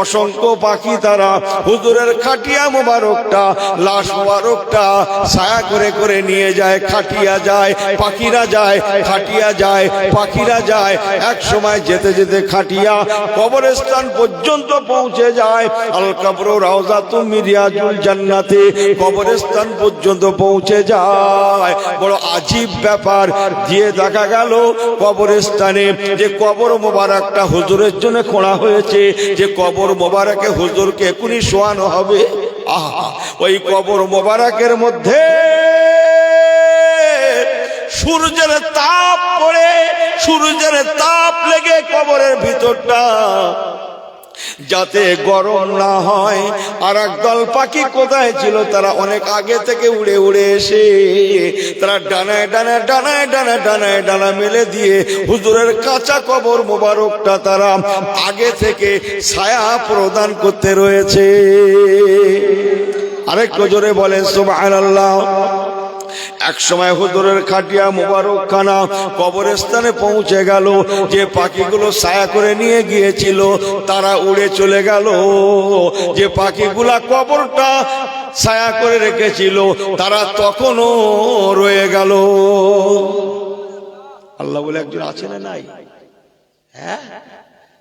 অসংখ্য পাখি তারা হুজুরের খাটিয়া মোবারকটা, লাশ মোবারকটা ছায়া করে করে নিয়ে যায়। খাটিয়া যায়, পাখিরা যায়, খাটিয়া যায়, পাখিরা যায়। এক সময় যেতে যেতে খাটিয়া কবরস্থান পর্যন্ত পৌঁছে যায়। আল কবরু রাউযাতু মিন রিয়াজিল জান্নাতে, কবরস্থান পর্যন্ত পৌঁছে যায়। বড় আজীব ব্যাপার, দিয়ে দেখা গেল কবরস্থানে যে কবর মোবারকটা হুজুরের জন্য খোঁড়া হয়েছে, যে কবর মোবারকে হুজুরকে এখনই শোয়ানো হবে, আহা, ওই কবর মোবারকের মধ্যে সূর্যের তাপ পড়ে, সূর্যের তাপ লেগে কবরের ভিতরটা যাতে গরম না হয়। আর একদল পাখি কোথায় ছিল, তারা অনেক আগে থেকে উড়ে উড়ে এসে তারা ডানায় ডানায় ডানায় ডানায় ডানায় ডানা মেলে দিয়ে হুজুরের কাঁচা কবর মোবারকটা তারা আগে থেকে ছায়া প্রদান করতে রয়েছে। আরেকটু জোরে বলেন সুবহানাল্লাহ। এক সময় হুজুরের খাটিয়া মোবারক খানা কবরস্থানে পৌঁছে গেল। যে পাখিগুলো ছায়া করে নিয়ে গিয়েছিল তারা উড়ে চলে গেল। যে পাখিগুলা কবরটা ছায়া করে রেখেছিল তারা তখনও রয়ে গেল। আল্লাহ বলে একজন আছে না নাই? হ্যাঁ,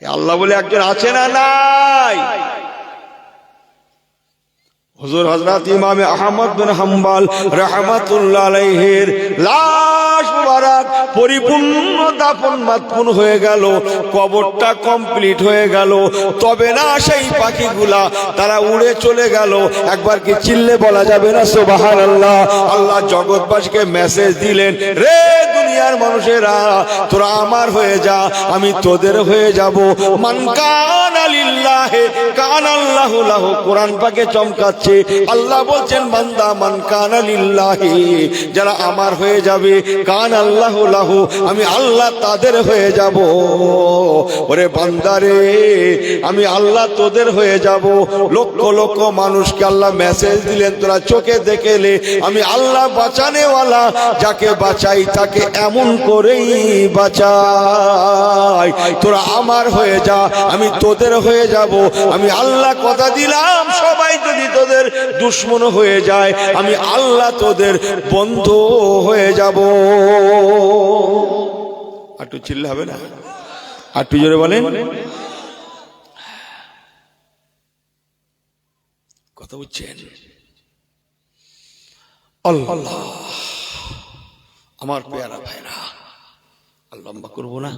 আল্লাহ বলে একজন আছে না নাই? হুজুর হযরত ইমাম আহমদ বিন হাম্বল রাহমাতুল্লাহ আলাইহির লাশ মুবারক পরিপূর্ণ দাফন মাদফুন হয়ে গেল, কবরটা কমপ্লিট হয়ে গেল, তবে না সেই পাখিগুলা তারা উড়ে চলে গেল। একবার কি চিল্লে বলা যাবে না সুবহানাল্লাহ? আল্লাহ জগৎবাসীকে মেসেজ দিলেন, রে দুনিয়ার মানুষেরা, তোরা আমার হয়ে যা, আমি তোদের হয়ে যাব। মান কানা লিল্লাহি কানাল্লাহু লাহু। কোরআন পাকে চমকাচ্ছে, আল্লাহ বলছেন বান্দা মান কানা লিল্লাহি, যারা আমার হয়ে যাবে, কান আল্লাহু লাহু, আমি আল্লাহ তাদের হয়ে যাব। ওরে বান্দারে, আমি আল্লাহ তোদের হয়ে যাব। লক্ষ লক্ষ মানুষকে আল্লাহ মেসেজ দিলেন, তোরা চোখে দেখেলে আমি আল্লাহ বাঁচানেওয়ালা, যাকে বাঁচাই তাকে এমন করেই বাঁচাই। তোরা আমার হয়ে যা, আমি তোদের হয়ে যাব। আমি আল্লাহ কথা দিলাম, সবাই যদি তোদের দুশ্মন হয়ে যায়, আমি আল্লাহ তোদের বন্ধু হয়ে যাব। একটু চিল্লা হবে না? একটু জোরে বলেন। কথা বুঝছেন? আল্লাহ, আমার পেয়ারা ভাইরা, লম্বা করবো না,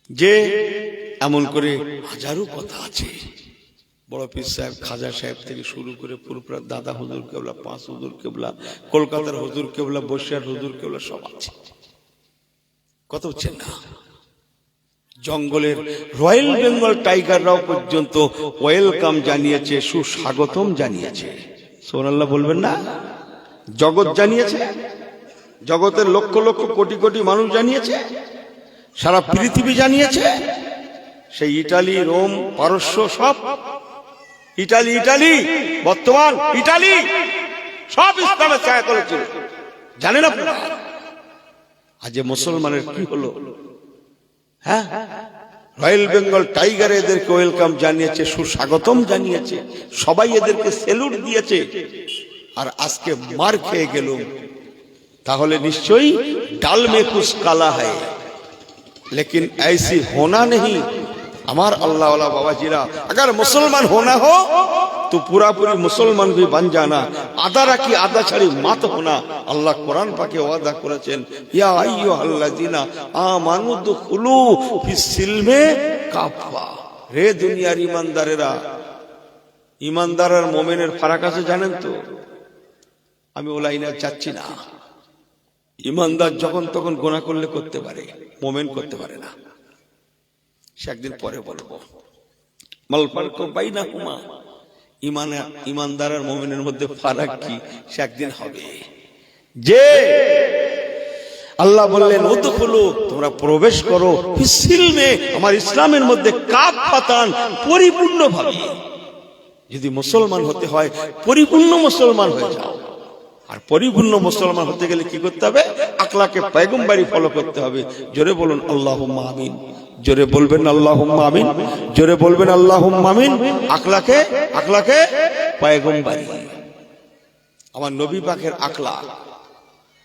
যে এমন করে হাজারো কথা আছে। বড় পীর সাহেব, খাজা সাহেব থেকে শুরু করে পুরপুরা দাদা হুজুর কেবলা, পাঁচ হুজুর কেবলা, কলকাতার হুজুর কেবলা, বসিরহাট হুজুর কেবলা, সব আছে। কথা হচ্ছে না? জঙ্গলের রয়্যাল বেঙ্গল টাইগাররাও পর্যন্ত ওয়েলকাম জানিয়েছে, সুস্বাগতম জানিয়েছে। সুবহানাল্লাহ বলবেন না? জগৎ জানিয়েছে, জগতের লক্ষ লক্ষ কোটি কোটি মানুষ জানিয়েছে, সারা পৃথিবী জানিয়েছে। সেই ইটালি, রোম, পারস্য, সব ইটালি, ইটালি বর্তমান ইটালি সব ইসলামের ছায়া করেছিল, জানেন আপনারা? আজ মুসলমানের কি হলো? হ্যাঁ, রয়্যাল বেঙ্গল টাইগার এদেরকে ওয়েলকাম জানিয়েছে, সুস্বাগতম জানিয়েছে, সবাই এদেরকে সেলুট দিয়েছে। আর আজকে মার খেয়ে গেল, তাহলে নিশ্চয়ই ডাল মে কুছ কালা হ্যায়, लेकिन ऐसी होना नहीं। हमार अल्लाह वाला बाबा जीरा, अगर मुसलमान होना हो तो पूरा पूरी मुसलमान भी बन जाना, आधा रखी आधा छड़ी मत होना। अल्लाह कुरान पाके वादा करेছেন, या अय्युहाल्लाযিনা আমানু দুখুলু ফিস সিলমে কাফা। রে দুনিয়ার ইমানদারেরা, ইমানদার আর মুমিনের ফারাক আছে জানেন তো? আমি ও লাইনে যাচ্ছি না। ইমানদার যখন তখন গুনাহ করলে করতে পারে, মুমিন করতে পারে না। সে একদিন পরে বলবো। মাল ফারকু বাইনাহুমা, ইমানদার আর মুমিনের মধ্যে ফারাক কি সে একদিন হবে। যে আল্লাহ বললেন উদখুলু, তোমরা প্রবেশ করো ফিসসিলমে, আমার ইসলামের মধ্যে কাফাতান, পরিপূর্ণভাবে। যদি মুসলমান হতে হয় পরিপূর্ণ মুসলমান হয়ে যাও। আর পরিপূর্ণ মুসলমান হতে গেলে কি করতে হবে? আকলাকে পয়গম্বরি ফলো করতে হবে। জোরে বলুন আল্লাহুম্মা আমিন। জোরে বলবেন আল্লাহুম্মা আমিন। জোরে বলবেন আল্লাহুম্মা আমিন। আকলাকে পয়গম্বরি, আমার নবী পাকের আকলাক,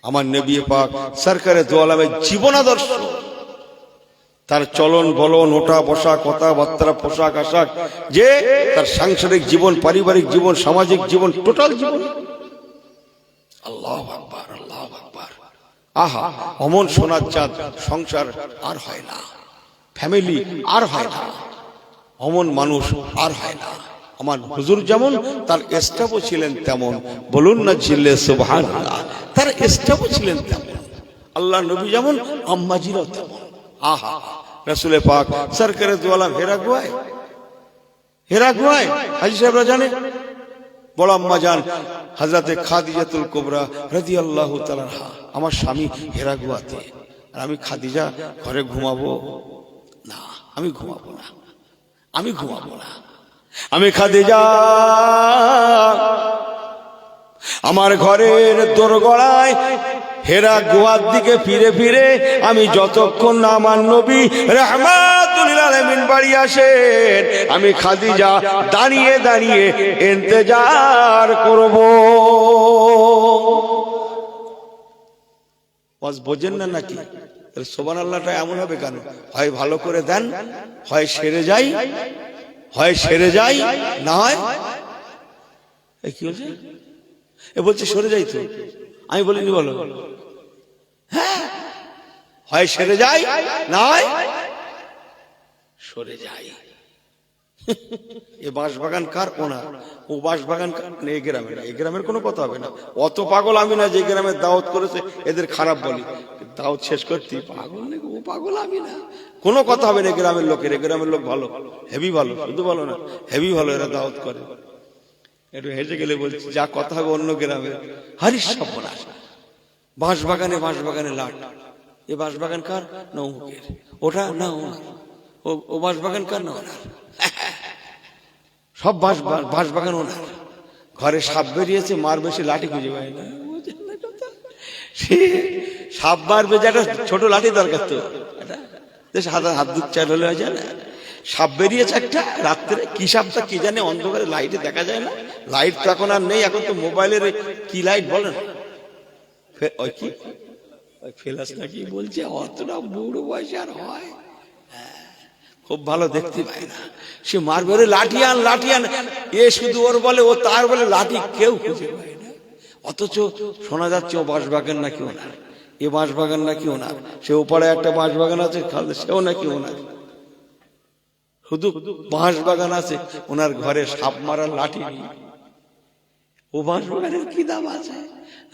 আমার নবী পাক সরকারে দু আলমের জীবন আদর্শ, তার চলন বলন, ওঠা বসা, কথাবার্তা, পোশাক আশাক, যে তার সাংসারিক জীবন, পারিবারিক জীবন, সামাজিক জীবন, টোটাল জীবন। আল্লাহু আকবার, আল্লাহু আকবার। আহা, অমন সোনার চাঁদ সংসার আর হয় না, ফ্যামিলি আর হয় না, অমন মানুষ আর হয় না। আমার হুজুর যেমন তার স্টাফও ছিলেন তেমন, বলুন না জিল্লে সুবহানাল্লাহ। তার স্টাফও ছিলেন তেমন, আল্লাহ নবী যেমন আম্মাজিরাও তেমন। আহা, রাসূলে পাক সরকারে দু আলম হেরা গুহায় হাজী সাহেবরা জানে, বড় আম্মা জান হযরতে খাদিজাতুল কুবরা রাদিয়াল্লাহু তাআলা আনহা, আমার স্বামী হেরা গুহাতে, আর আমি খাদিজা ঘরে ঘুমাবো না, আমি ঘুমাবো না, আমি ঘুমাবো না, আমি খাদিজা আমার ঘরের দোরগোড়ায় হেরা গুহার দিকে ফিরে ফিরে আমি যতক্ষণ না আমার নবী রাহমাতুল লিল আলামিন বাড়ি আসেন, আমি খাদিজা দাঁড়িয়ে দাঁড়িয়ে ইন্তজার করব। ওয়াজ বোঝেন না নাকি? সুবহানাল্লাহটা এমন হবে কেন? হয় ভালো করে দেন, হয় সেরে যাই, হয় সেরে যাই, না হয় কি বলছে? এ বলছে সরে যাই তো, আমি বলিনি, বলো। হ্যাঁ, হয় সেরে যাই, না হয় সরে যাই। এ বাঁশবাগান কার? ওনার। ও বাঁশবাগান এই গ্রামের, এই গ্রামের কোনো কথা হবে না। অত পাগল আমি না যে গ্রামের দাওয়াত করেছে এদের খারাপ বলি, দাওয়াত শেষ করতে পাগল নাকি ও পাগল আমি না, কোনো কথা হবে না। গ্রামের লোকের, এই গ্রামের লোক ভালো, হেভি ভালো, শুধু ভালো না হেভি ভালো, এরা দাওয়াত করে। একটু হেসে গেলে বলছি যা কথা হবে অন্য গ্রামে হারিস সর্বনাশ। বাঁশবাগানে লাট, এ বাঁশবাগান কার? না অমুকের। ওটা না ওনার, ও বাঁশবাগান কার? না ওনার। সব বাঁশবাগান ওনার। ঘরে সাপ বেরিয়েছে, মার বেশি লাঠি খুঁজে পায় না। সাপ মার বেজে একটা ছোট লাঠি দরকার তো, হাত দুধ চাল হলে হয় যায় না। সাপ বেরিয়েছে একটা রাত্রে, কি সাপটা কি জানে, অন্ধকারে লাইটে দেখা যায় না, লাইট তো এখন আর নেই, এখন তো মোবাইলের কি লাইট বলেন, ওই কি ওই ফেলাস নাকি বলছে, অতটা বুড়ো বয়সে আর হয়, খুব ভালো দেখতে পায় না। সে মারবে লাঠি আন, এ শুধু ওর বলে, ও তার বলে লাঠি, কেউ খুঁজে পায় না। অথচ শোনা যাচ্ছে ও বাঁশবাগান নাকি ওনার, এ বাঁশবাগান নাকি ওনার, সে ওপারে একটা বাঁশবাগান আছে সেও নাকি ওনার, শুধু বাঁশবাগান আছে, ওনার ঘরে সাপ মারার লাঠি নেই। ও বাঁশবাগানের কি দাম আছে?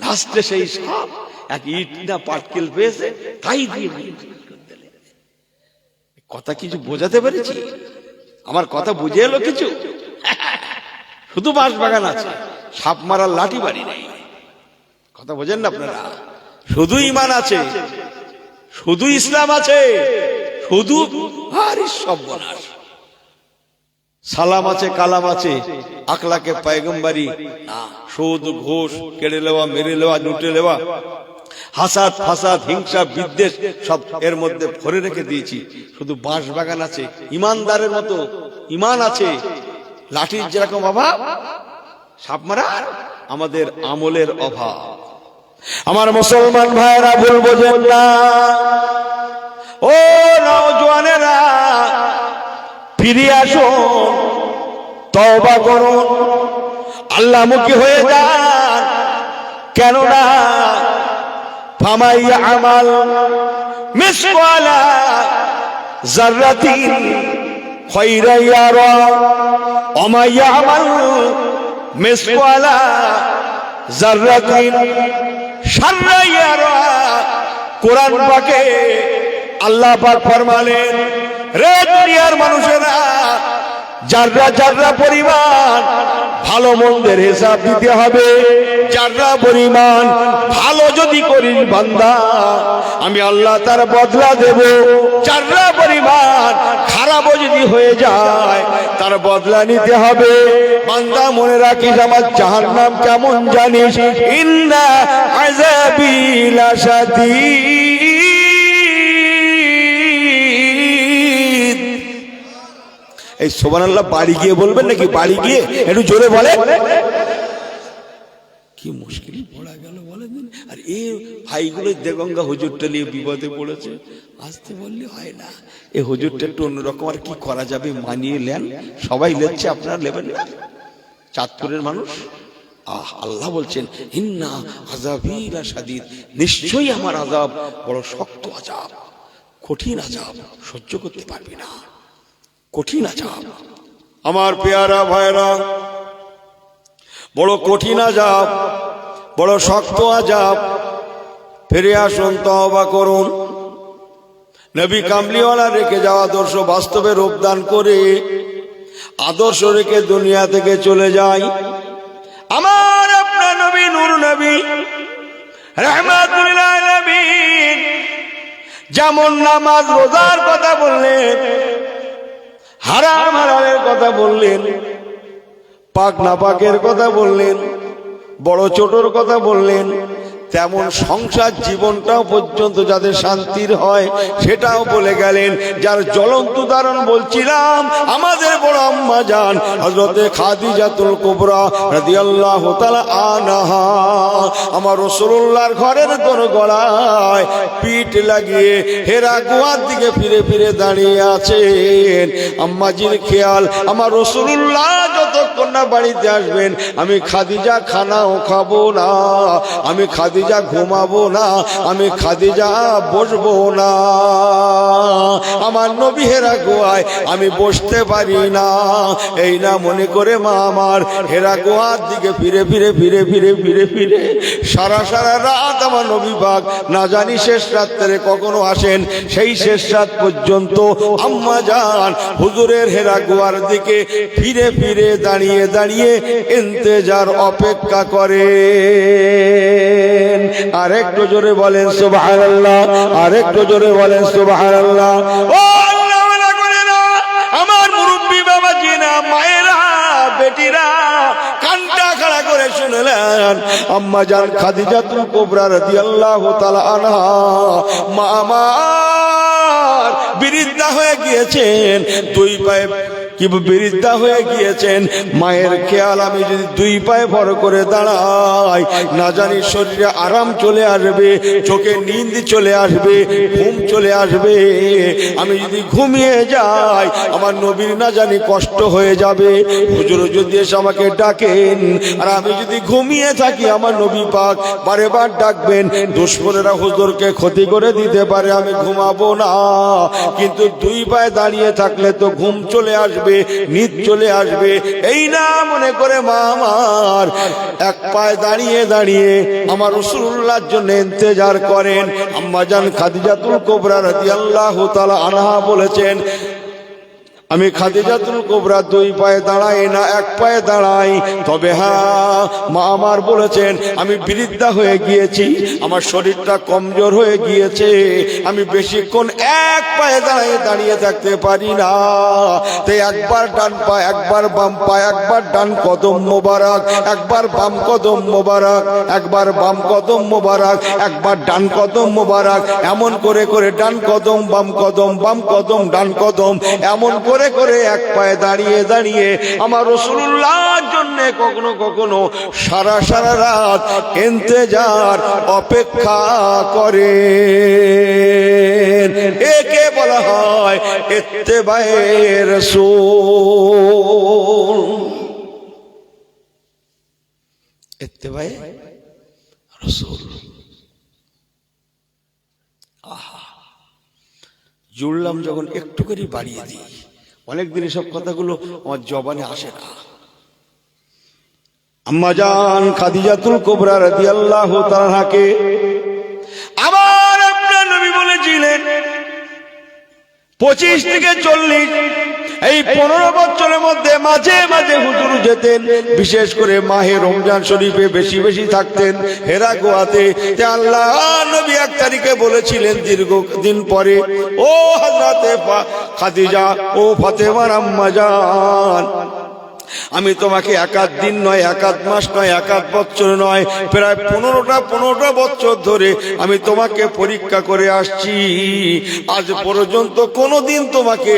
লাস্টে সেই সাপ এক ইট না পাটকেল পেয়েছে, তাই দিয়ে কথা কিছু বোঝাতে পেরেছি? আমার কথা বুঝে এলো কিছু? শুধু বাঁশবাগান আছে, সাপ মারার লাঠি বাড়ি নেই। কথা বোঝেন না আপনারা? শুধু ঈমান আছে, শুধু ইসলাম আছে, শুধু হারিস সর্বনাশ। সালাম আছে, কালাম আছে, আকলাকে পয়গম্বরি না, সুদ ঘুষ, কেড়ে নেওয়া, মেরে নেওয়া, লুটে নেওয়া, হাসাদ ফাসাদ, হিংসা বিদ্বেষ সব এর মধ্যে ভরে রেখে দিয়েছি। শুধু বাঁশবাগান আছে, ইমানদারের মতো ইমান আছে। লাঠির যেরকম অভাব, সাপ মারার আমাদের আমলের অভাব। আমার মুসলমান ভাইরা ভুল বোঝেন না, ও নওজওয়ানেরা, ফিরে আসুন, তওবা করুন, আল্লাহমুখী হয়ে যান। কেননা ফামাই আমাল মিসকালা যাররাতিন খায়রান ইয়ারা ওয়া মাই আমাল মিসকালা যাররাতিন শাররান ইয়ারা। কোরআন পাকে আল্লাহ পাক ফরমালেন, রে দুনিয়ার মানুষেরা, যাররা যাররা পরিমাণ ভালো মন্দের হিসাব দিতে হবে। যাররা পরিমাণ ভালো যদি করিস বান্দা, আমি আল্লাহ তার বদলা দেব। যাররা পরিমাণ খারাপও যদি হয়ে যায়, তার বদলা নিতে হবে। বান্দা মনে রাখিস, আমার জাহান্নাম কেমন জানিস? ইন্না আযাবি লাশাদীদ। এই সুবহানাল্লাহ বাড়ি গিয়ে বলবেন নাকি? বাড়ি গিয়ে একটু জোরে বলে। কি মুশকিল পড়া গেল বলেন। আর এই ভাইগুলো দেগঙ্গা হুজুরটা নিয়ে বিপদে পড়েছে, আসতে বললে হয় না। এই হুজুরটা একটু অন্যরকম, আর কি করা যাবে, মানিয়ে নেন। সবাই লেচ্ছে, আপনারা নেবেন না। চাঁদপুরের মানুষ। আল্লাহ বলছেন ইন্না আযাবি লাশাদীদ, নিশ্চয়ই আমার আযাব বড় শক্ত আযাব, কঠিন আযাব, সহ্য করতে পারবি না, কঠিন আযাব। আমার পেয়ারা ভাইরা, বড় কঠিন আযাব, বড় শক্ত আযাব। ফিরে আসুন, তওবা করুন। নবী কামলিওয়ালা রেখে যাওয়া আদর্শ বাস্তবে রূপদান করে আদর্শ রেখে দুনিয়া থেকে চলে যায়। আমার আপনার নবী, নূর নবী, রাহমাতুল লিল আলামিন যেমন নামাজ রোজার কথা বললেন, হারাম হালালের কথা বললেন, পাক না পাকের কথা বললেন, বড় ছোটর কথা বললেন, তেমন সংসার জীবনটাও পর্যন্ত যাদের শান্তির হয় সেটাও বলে গেলেন। যার জ্বলন্ত উদাহরণ বলছিলাম, আমাদের বড় আম্মা জান হযরতে খাদিজাতুল কুবরা রাদিয়াল্লাহু তাআলা আনহা, আমার রাসূলুল্লাহর ঘরের দোরগোড়ায় পিঠ লাগিয়ে হেরা গুহার দিকে ফিরে ফিরে দাঁড়িয়ে আছেন। আম্মাজির খেয়াল, আমার রাসূলুল্লাহ যতক্ষণ না বাড়িতে আসবেন আমি খাদিজা খানাও খাবো না, আমি খাদিজা ঘুমাবো না, আমি খাদিজা বসবো না। আমার নবী হেরা গুহায় আমি বসতে পারি না। এই না মনে করে মা আমার হেরা গুহার দিকে ফিরে ফিরে ফিরে ফিরে ফিরে ফিরে সারা সারা রাত আমার নবী পাক না জানি শেষ রাত্রে কখনো আসেন। সেই শেষ রাত পর্যন্ত আম্মা জান হুজুরের হেরা গুহার দিকে ফিরে ফিরে দাঁড়িয়ে দাঁড়িয়ে ইন্তজার অপেক্ষা করে। আরেকটু জোরে বলেন সুবহানাল্লাহ, আরেকটু জোরে বলেন সুবহানাল্লাহ। ও আল্লাহ ওয়ালা করেনা, আমার মুরব্বি বাবা জিনা, মায়েরা, বেটিরা, কানটা খাড়া করে শুনলেন। আম্মা জান খাদিজাতুল কুবরা রাদিয়াল্লাহু তাআলা আনহা মা আমার বৃদ্ধা হয়ে গিয়েছেন, দুই পায়ে কি বৃদ্ধা হয়ে গিয়েছেন। মায়ের খেয়াল, আমি যদি দুই পায়ে ভর করে দাঁড়াই না জানি শরীরে আরাম চলে আসবে, চোখে নিন্দ চলে আসবে, ঘুম চলে আসবে। আমি যদি ঘুমিয়ে যাই আমার নবীর না জানি কষ্ট হয়ে যাবে। হুজুর যদি এসে আমাকে ডাকেন আর আমি যদি ঘুমিয়ে থাকি, আমার নবী পাক বারে বার ডাকবেন, দুশমনেরা হুজুরকে ক্ষতি করে দিতে পারে, আমি ঘুমাবো না। কিন্তু দুই পায়ে দাঁড়িয়ে থাকলে তো ঘুম চলে আসবে, নিদ চলে আসবে। এই না মনে করে মা আমার এক পায়ে দাঁড়িয়ে দাঁড়িয়ে আমার রাসূলুল্লাহর জন্য ইন্তজার করেন। আম্মা জান খাদিজাতুল কুবরা রাদিয়াল্লাহু তাআলা আনহা বলেছেন, আমি খাদিজাতুল কুবরা দুই পায়ে দাঁড়াই না, এক পায়ে দাঁড়াই। তবে হ্যাঁ, মা আমার বলেছেন আমি বৃদ্ধা হয়ে গিয়েছি, আমার শরীরটা কমজোর হয়ে গিয়েছে, আমি বেশিক্ষণ এক পায়ে দাঁড়িয়ে থাকতে পারি না। তাই একবার ডান পা, একবার বাম পা, একবার ডান কদম মোবারক, একবার বাম কদম মোবারক, একবার বাম কদম মোবারক, একবার ডান কদম মোবারক, এমন করে করে ডান কদম বাম কদম, বাম কদম ডান কদম, এমন করে করে এক পায়ে দাঁড়িয়ে দাঁড়িয়ে আমার রাসূলুল্লাহর জন্য কখনো কখনো সারা সারা রাত ইন্তজার অপেক্ষা করে। একে বলা হয় ইত্তেবায়ে রাসূল, ইত্তেবায়ে রাসূল। আহা, জুড়লাম যখন একটু করে বাড়িয়ে দিই, অনেকদিন এসব কথাগুলো আমার জবানে আসে না। আম্মা জান খাদিজাতুল কুবরা রাদিয়াল্লাহু তাআলাকে আমার আপনার নবী বলেছিলেন 25 থেকে 40 এই 15 বছরের মধ্যে মাঝে মাঝে হুজুর যেতেন, বিশেষ করে মাহে রমজান শরীফে বেশি বেশি থাকতেন হেরা গোয়াতে। আল্লাহ নবী 1 তারিখে বলেছিলেন দীর্ঘদিন পরে, ও হযরতে খাদিজা, ও ফাতেমার আম্মা জান, আমি তোমাকে একাধ দিন নয়, একাধ মাস নয়, একাধ বছর নয়, প্রায় 15টা বছর ধরে আমি তোমাকে পরীক্ষা করে আসছি। আজ পর্যন্ত কোনোদিন তোমাকে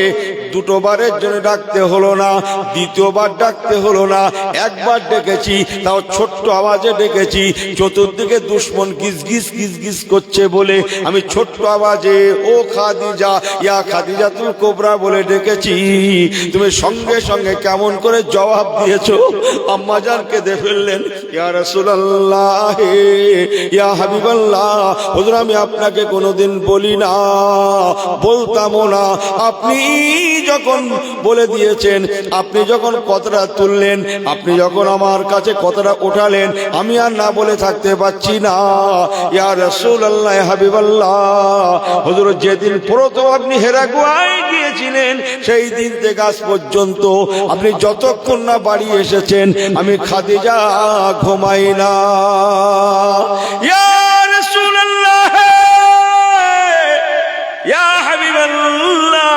দুটোবারের জন্য ডাকতে হলো না, দ্বিতীয়বার ডাকতে হলো না। একবার ডেকেছি, তাও ছোট্ট আওয়াজে ডেকেছি, চতুর্দিকে দুশমন গিজ গিজ গিজ গিজ করছে বলে আমি ছোট্ট আওয়াজে ও খাদিজা, ইয়া খাদিজাতুল কুবরা বলে ডেকেছি। তুমি সঙ্গে সঙ্গে কেমন করে জবাব দিয়েছো। আম্মা জান কেঁদে ফেললেন, ইয়া রাসূলুল্লাহ, ইয়া হাবিবাল্লাহ, হুজুর আমি আপনাকে কোনোদিন বলি না, বলতামও না, আপনি যখন বলে দিয়েছেন, আপনি যখন কথাটা তুললেন, আপনি যখন আমার কাছে কথাটা উঠালেন, আমি আর না বলে থাকতে পারছি না। ইয়া রাসূলুল্লাহ, হাবিবাল্লাহ, হুজুর যেদিন প্রথম আপনি হেরা গুহায় গিয়েছিলেন, সেই দিন থেকে আজ পর্যন্ত আপনি যতক্ষণ না বাড়ি এসেছেন, আমি খাদিজা ঘুমাই না। ইয়া রাসূলুল্লাহ, ইয়া হাবিবাল্লাহ,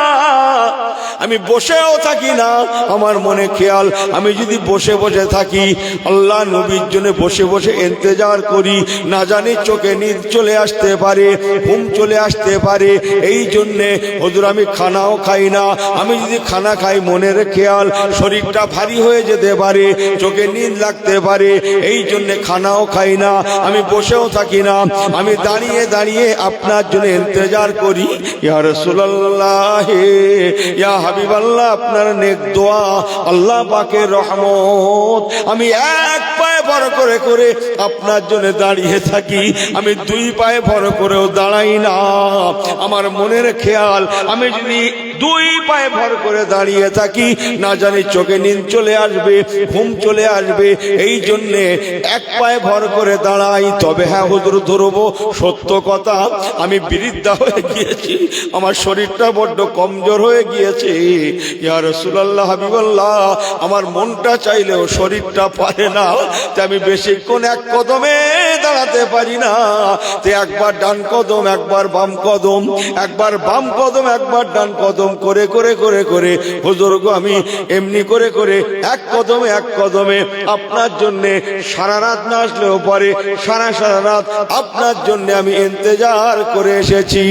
আমি বসেও থাকি না, আমার মনে খেয়াল আমি যদি বসে বসে থাকি, আল্লাহ নবীর জন্য বসে বসে ইন্তজার করি, না জানি চোখে নিদ চলে আসতে পারে, ঘুম চলে আসতে পারে, এই জন্যে হুজুর আমি খানাও খাই না। আমি যদি খানা খাই, মনের খেয়াল শরীরটা ভারী হয়ে যেতে পারে, চোখে নিদ লাগতে পারে, এই জন্যে খানাও খাই না, আমি বসেও থাকি না, আমি দাঁড়িয়ে দাঁড়িয়ে আপনার জন্য ইন্তজার করি। ইয়া রাসূলুল্লাহ, ইয়া হাবিবাল্লাহ, আপনার নেক দোয়া, আল্লাহ পাকের রহমত, আমি এক পায়ে ভর করে করে আপনার জন্য দাঁড়িয়ে থাকি, আমি 2 পায়ে ভর করেও দাঁড়াই না। আমার মনের খেয়াল আমি যদি 2 পায়ে ভর করে দাঁড়িয়ে থাকি, না জানি চোখে নিদ চলে আসবে, ঘুম চলে আসবে, এই জন্যে 1 পায়ে ভর করে দাঁড়াই। তবে হ্যাঁ হুজুর, ধরবো সত্য কথা, আমি বৃদ্ধা হয়ে গিয়েছি, আমার শরীরটা বড্ড কমজোর হয়ে গিয়েছে। ইয়া রাসূলুল্লাহ, হাবিবাল্লাহ, আমার মনটা চাইলেও শরীরটা পারে না, তাই আমি বেশিক্ষণ এক কদমে দাঁড়াতে পারি না। তে একবার ডান কদম, একবার বাম কদম, একবার বাম কদম, একবার ডান কদম করে করে করে করে হুজুর গো, আমি এমনি করে করে এক কদমে এক কদমে আপনার জন্য সারা রাত না আসলেও পরে সারা রাত আপনার জন্য আমি ইন্তজার করে এসেছি।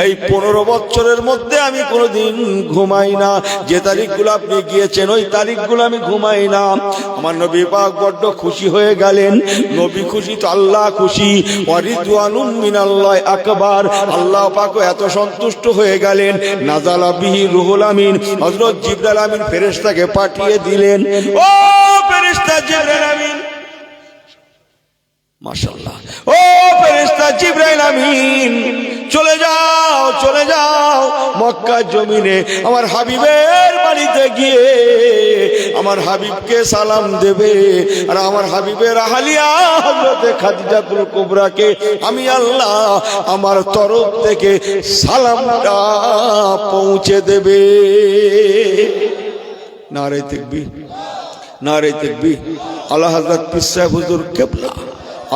এই 15 বছরের মধ্যে আমি কোনোদিন ঘুমাই না। যে তারিখগুলো আপনি গিয়েছেন, ওই তারিখগুলো আমি ঘুমাই না। আমার নবী পাক বড্ড খুশি হয়ে গেলেন। নবী খুশি তো আল্লাহ খুশি। ওয়ারিদওয়ানুম মিনাল্লাহি আকবার, আল্লাহ পাক এত সন্তুষ্ট হয়ে গেলেন, নাযালা বিহি রুহুল আমিন, হযরত জিবরাইল আমিন ফেরেশতাকে পাঠিয়ে দিলেন। ও ফেরেশতা জিবরাইল আমিন, মাশাআল্লাহ, ও ফেরেশতা জিবরাইল আমিন, চলে যাও, চলে যাও মক্কার জমিনে, আমার হাবিবের বাড়িতে গিয়ে আমার হাবিবকে সালাম দেবে। আর আমার হাবিবের আহলিয়া হযরতে খাদিজাতুল কুবরাকে আমি আল্লাহ আমার তরফ থেকে সালামটা পৌঁছে দেবে। নারে তাকবীর, নারে তাকবীর। আলা হযরত পীর সাহেব হুজুর কিবলা,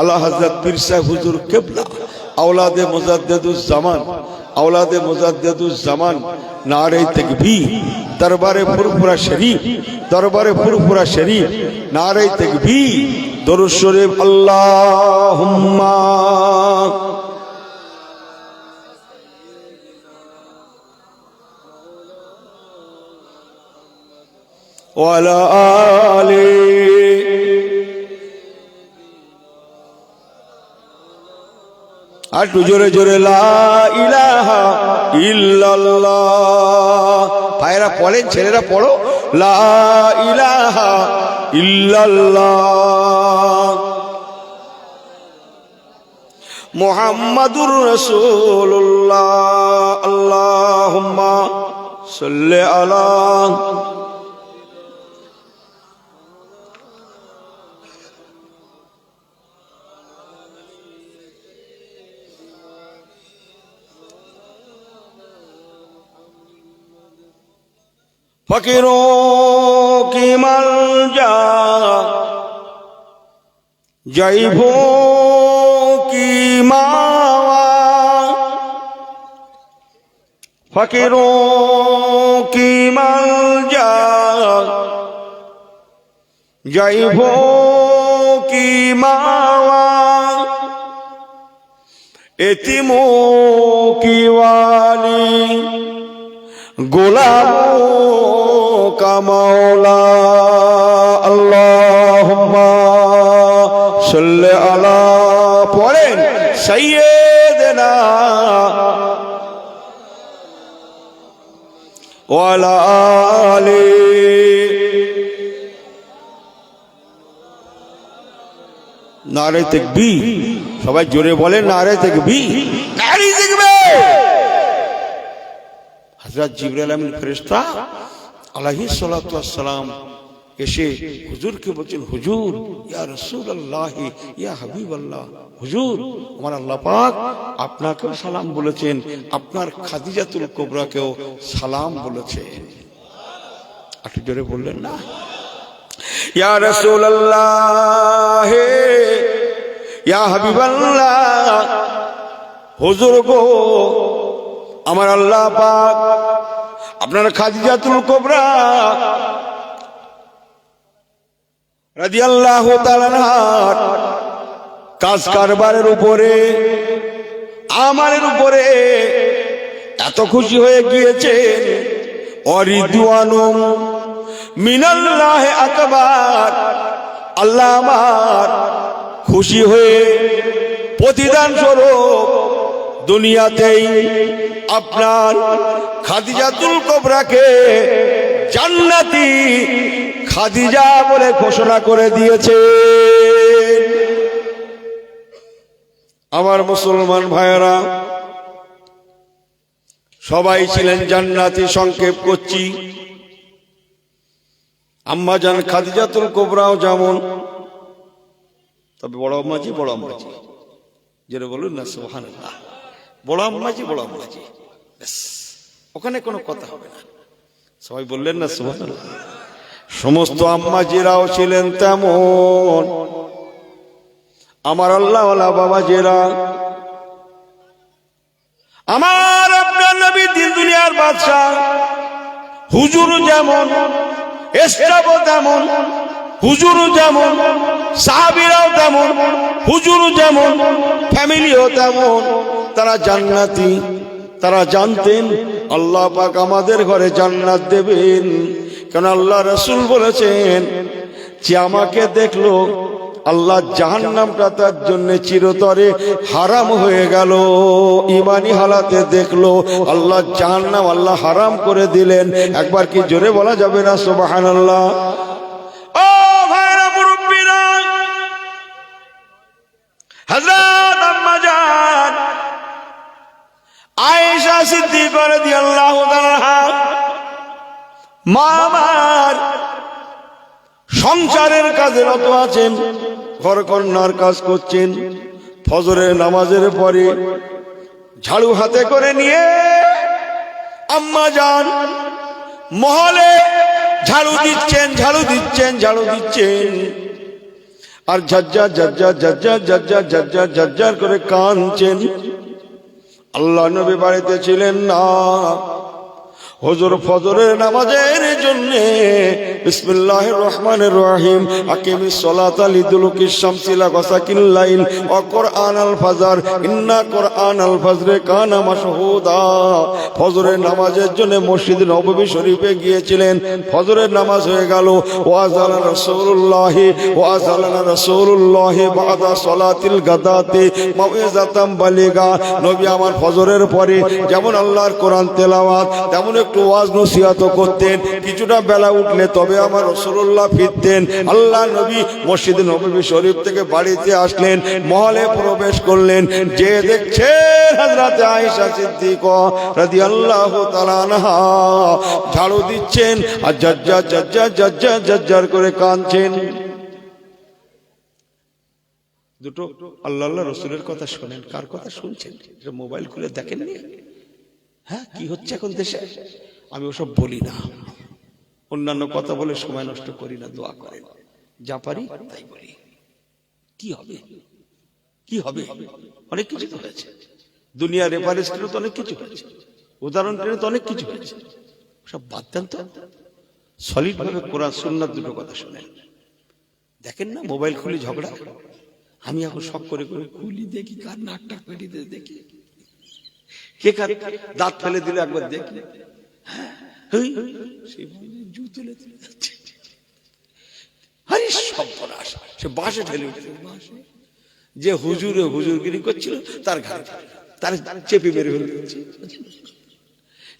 আলা হযরত পীর সাহেব হুজুর কিবলা, औलादे मुजद्दिदुज़्ज़मान, औलादे मुजद्दिदुज़्ज़मान। नारे तकबीर, दरबारे फुरफुरा शरीफ, दरबारे फुरफुरा शरीफ, नारे तकबीर, दुरूद शरीफ, अल्लाहुम्मा व अला आले। আর জোরে জোরে লা ইলাহা ইল্লাল্লাহ। ভাইরা পড়েন, ছেলেরা পড়ো, লা ইলাহা ইল্লাল্লাহ মুহাম্মাদুর রাসূলুল্লাহ। আল্লাহুম্মা সাল্লি আলা फकीरों की मलजा जैबों की मावा, फकीरों की मलजा जैबों की मावा, यतीमों की वाली गुलामों का मौला। अल्लाहुम्मा सल्ले अला, पढ़ेन सय्यदना व अला आली। नारे तकबीर, সবাই জোরে বলেন নারে তাকবীর, নারে তাকবীর। হযরত জিবরাইল আমিন ফেরেশতা আলাইহিস সালাতু ওয়াস সালাম এসে হুজুরকে বলছেন, হুজুর ইয়া রাসূলুল্লাহ ইয়া হাবিবাল্লাহ, হুজুর আমার আল্লাহ পাক আপনাকেও সালাম বলেছেন, আপনার খাদিজাতুল কুবরাকেও সালাম বলেছেন। একটু জোরে বললেন না? ইয়া রাসূলুল্লাহ ইয়া হাবিবাল্লাহ, হুজুর গো আমার আল্লাহ পাক আপনার খাদিজাতুল কুবরা রাদিয়াল্লাহু তাআলা আনহার কাজ কারবারের উপরে, আমাদের উপরে এত খুশি হয়ে গিয়েছেন। অরিদওয়ানুম মিনাল্লাহ আকবার, আল্লাহ আমার খুশি হয়ে প্রতিদান স্বরূপ দুনিয়াতেই আপনার খাদিজাতুল কুবরাকে জান্নাতি খাদিজা বলে ঘোষণা করে দিয়েছে। আমার মুসলমান ভাইয়েরা, সবাই ছিলেন জান্নাতি। সংক্ষেপ করছি, আম্মা জান খাদিজাতুল কুবরাও যেমন, তবে বড় আম্মাজি বড় আম্মাজি, যেটা বলুন না সুবহানাল্লাহ, বড় আম্মাজি বড় আম্মাজি, ওখানে কোনো কথা হবে না। সবাই বললেন না সুবহানাল্লাহ। সমস্ত আম্মাজিরাও ছিলেন তেমন। আমার আল্লাহওয়ালা বাবাজিরা, আমার আপনার নবী দিন দুনিয়ার বাদশা হুজুর যেমন, এসরাবও তেমন, হুজুর যেমন, সাহাবীরাও তেমন, হুজুর যেমন, ফ্যামিলিও তেমন। তারা জান্নাতি, তারা জানতেন আল্লাহ পাক আমাদের ঘরে জান্নাত দেবেন। কেন আল্লাহ রাসূল বলেছেন যে আমাকে দেখলো আল্লাহ জাহান্নামটা তার জন্য চিরতরে হারাম হয়ে গেল। ইমানি হালাতে দেখলো আল্লাহ জাহান্নাম আল্লাহ হারাম করে দিলেন। একবার কি জোরে বলা যাবে না সুবহানাল্লাহ? ও ভাইরা মুরব্বিরা, হযরত আম্মা জান আয়েশা সিদ্দিকা রাদিয়াল্লাহু তাআলা মা আমার সংসারের কাজে রত আছেন, ঘর কন্যার কাজ করছেন। ফজরের নামাজের পরে ঝাড়ু হাতে করে নিয়ে আম্মা জান মহলে ঝাড়ু দিচ্ছেন, ঝাড়ু দিচ্ছেন, ঝাড়ু দিচ্ছেন, আর ঝরঝর ঝরঝর ঝরঝর ঝরঝর ঝরঝর ঝরঝর করে কাঁদছেন। আল্লাহ নবী বাড়িতে ছিলেন না। হুজুর ফজরের নামাজের জন্য বিসমিল্লাহির রহমানির রহিম আকিমিস সালাতা লিদুলুকিশ শামসি লা গাসাকিল লাইল ওয়া কুরআনাল ফাজর ইন্না কুরআনাল ফাজরে কানা মাশহুদা। ফজরের নামাজের জন্য মসজিদ নববী শরীফে গিয়েছিলেন। ফজরের নামাজ হয়ে গেল। ওয়াজালা রাসূলুল্লাহি বাদা সালাতিল গাদাতি মাউইযাতাম বালিগা। নবী আমার ফজরের পরে যেমন আল্লাহর কোরআন তেলাওয়াত, তেমন একটু ওয়াজ নসিহত করতেন। কিছুটা বেলা উঠলে তবে আমার রাসূলুল্লাহ ফিরতেন। আল্লাহ নবী মসজিদ নববী শরীফ থেকে বাড়িতে আসলেন, মহলে প্রবেশ করলেন। যে দেখছেন হযরত আয়েশা সিদ্দিকা রাদিয়াল্লাহু তাআলা আনহা ঝাড়ু দিচ্ছেন আর জজ্জার জজ্জার জজ্জার জজ্জার করে কাঁদছেন। দুটো আল্লাহ রাসূলের কথা শোনেন। কার কথা শুনছেন? মোবাইল খুলে দেখেননি? হ্যাঁ, কি হচ্ছে এখন দেশে? আমি ওসব বলি না, অন্যান্য কথা বলে সময় নষ্ট করি না, দোয়া করেন, যা পারি তাই বলি। কি হবে, কি হবে? অনেক কিছু তো হয়েছে, দুনিয়ার রেফারেন্স টেনে তো অনেক কিছু হয়েছে, উদাহরণ টেনে তো অনেক কিছু হয়েছে। সব বাদ দেন তো, সলিড ভাবে কোরআন সুন্নাত দুটো কথা শুনেন। দেখেন না মোবাইল খুলে ঝগড়া, আমি এখন শখ করে করে খুলি, দেখি কার নাকটা কেটে দেখি, কে কার দাঁত ফেলে দিলে একবার দেখি, সে বাসে ঠেলে উঠছে, যে হুজুরে হুজুরগিরি করছিল তার ঘাড়ে তার চেপে মেরে ফেলে দিচ্ছে।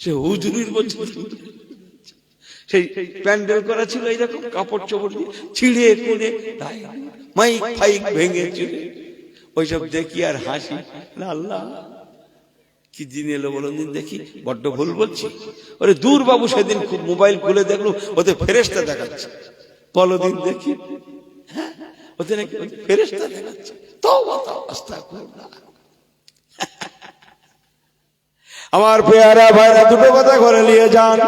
সে হুজুরির বলছে, সেই প্যান্ডেল করা ছিল এইরকম কাপড় চোপড় দিয়ে ছিঁড়ে কোণে মাইক ফাইক ভেঙে চুলে, ওইসব দেখি আর হাসি। আল্লাহ কি দিন এলো বলুন, দিন দেখি, বড্ড ভুল বলছি। ওরে দূর বাবু, সেদিন খুব মোবাইল খুলে দেখলো ওতে ফেরেশতা দেখাচ্ছে, বলো দিন দেখি, হ্যাঁ ওতে নাকি ফেরেশতা দেখাচ্ছে। আমার পেয়ারা ভাইরা দুটো কথা ঘরে নিয়ে যান,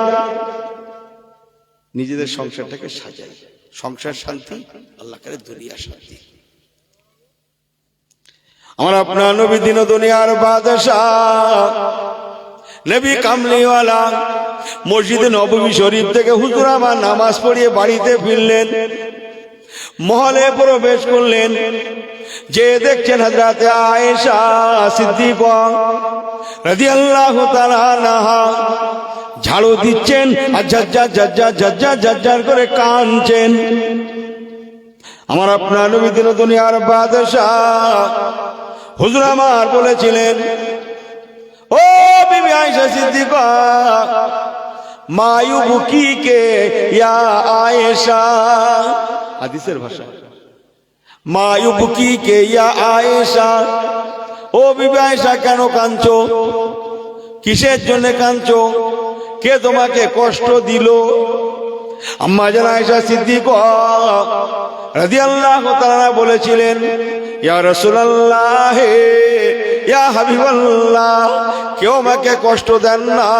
নিজেদের সংসারটাকে সাজাই, সংসার শান্তি, আল্লাহ করে দুনিয়া শান্তি। আমার আপনার নবী দিন দুনিয়ার বাদশাহ নবী কামলিওয়ালা মসজিদে নববী শরীফ থেকে হুজুর আমার নামাজ পড়িয়ে বাড়িতে ফিরলেন, মহলে প্রবেশ করলেন, যে দেখছেন হযরতে আয়েশা সিদ্দিকা রাদিয়াল্লাহু তাআলা আনহা ঝাড়ু দিচ্ছেন আর ঝাঝ্ঝার করে কাঁদছেন। আমার আপনার নবী দিন দুনিয়ার বাদশাহ হুজুর আমার বলেছিলেন, ও বিবি আয়েশা সিদ্দিকা, মায়ুবকি কে ইয়া আয়েশা, হাদিসের ভাষা, মায়ুবকি কে ইয়া আয়েশা, ও বিবি আয়েশা কেন কাঁদছো, কিসের জন্য কাঁদছো, কে তোমাকে কষ্ট দিল? আম্মা জান আয়েশা সিদ্দিকা রাদিয়াল্লাহু তাআলা বলেছিলেন, ইয়া রাসূলুল্লাহ, ইয়া হাবিবাল্লাহ, কেউ আমাকে কষ্ট দেন না,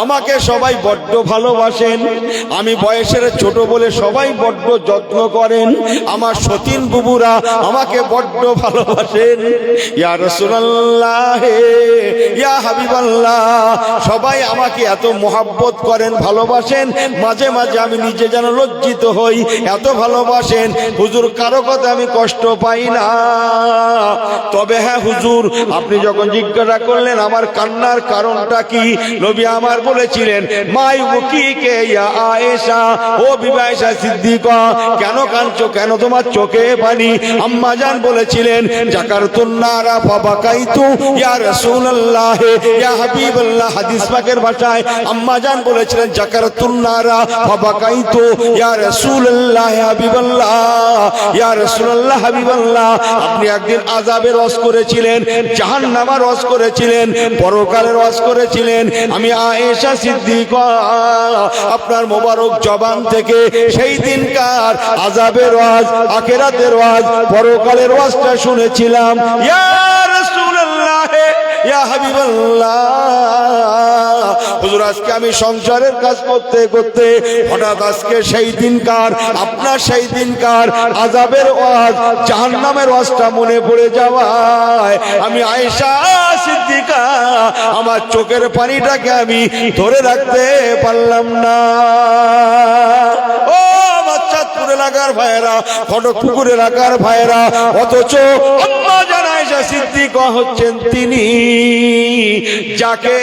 আমাকে সবাই বড্ড ভালোবাসেন, আমি বয়সের ছোট বলে সবাই বড্ড যত্ন করেন, আমার সতীন বুবুরা আমাকে বড্ড ভালোবাসেন। ইয়া রাসূলুল্লাহ, ইয়া হাবিবাল্লাহ, সবাই আমাকে এত মোহাব্বত করেন, ভালোবাসেন, মাঝে মাঝে আমি নিজে যেন লজ্জিত হই, এত ভালোবাসেন হুজুর, কারো কথা আমি কষ্ট পাই না। তবে হ্যাঁ হুজুর, আপনি যখন জিজ্ঞাসা করলেন আমার কান্নার কারণটা কি, নবী আমার বলেছিলেন, মায়ুবকি কে ইয়া আয়েশা, ও বিবি আয়েশা সিদ্দিকা, কেন কাঁদছো, কেন তোমার চোখে পানি? আম্মা জান বলেছিলেন, যাকারতুন নারা ফাবাকাইতু ইয়া রাসূলুল্লাহ, ইয়া হাবিবাল্লাহ, হাদিস পাকের ভাষায় আম্মা জান বলেছিলেন, যাকারতুন নারা ফাবাকাইতু ইয়া রাসূলুল্লাহ হাবিবাল্লাহ, ইয়া রাসূলুল্লাহ হাবিবাল্লাহ, আপনি একদিন আযাবের ওয়াজ করেছিলেন, জাহান্নামের ওয়াজ করেছিলেন, পরকালের ওয়াজ করেছিলেন, আমি আয়েশা সিদ্দিকা আপনার মোবারক জবান থেকে সেই দিনকার আযাবের ওয়াজ, আখিরাতের ওয়াজ, পরকালের ওয়াজটা শুনেছিলাম। ইয়া রাসূলুল্লাহ, ইয়া হাবিবাল্লাহ, হুজুর আজকে আমি সংসারের কাজ করতে করতে হঠাৎ আজকে সেই দিনকার, আপনার সেই দিনকার আযাবের ওয়াজ, জাহান্নামের ওয়াজটা মনে পড়ে যাওয়ায় আমি আয়েশা সিদ্দিকা আমার চোখের পানিটাকে আমি ধরে রাখতে পারলাম না। ও আমার চাঁদপুর এলাকার ভাইয়েরা, খড়গপুর এলাকার ভাইয়েরা, অথচ আম্মা জান আয়েশা সিদ্দিকা হচ্ছেন তিনি যাকে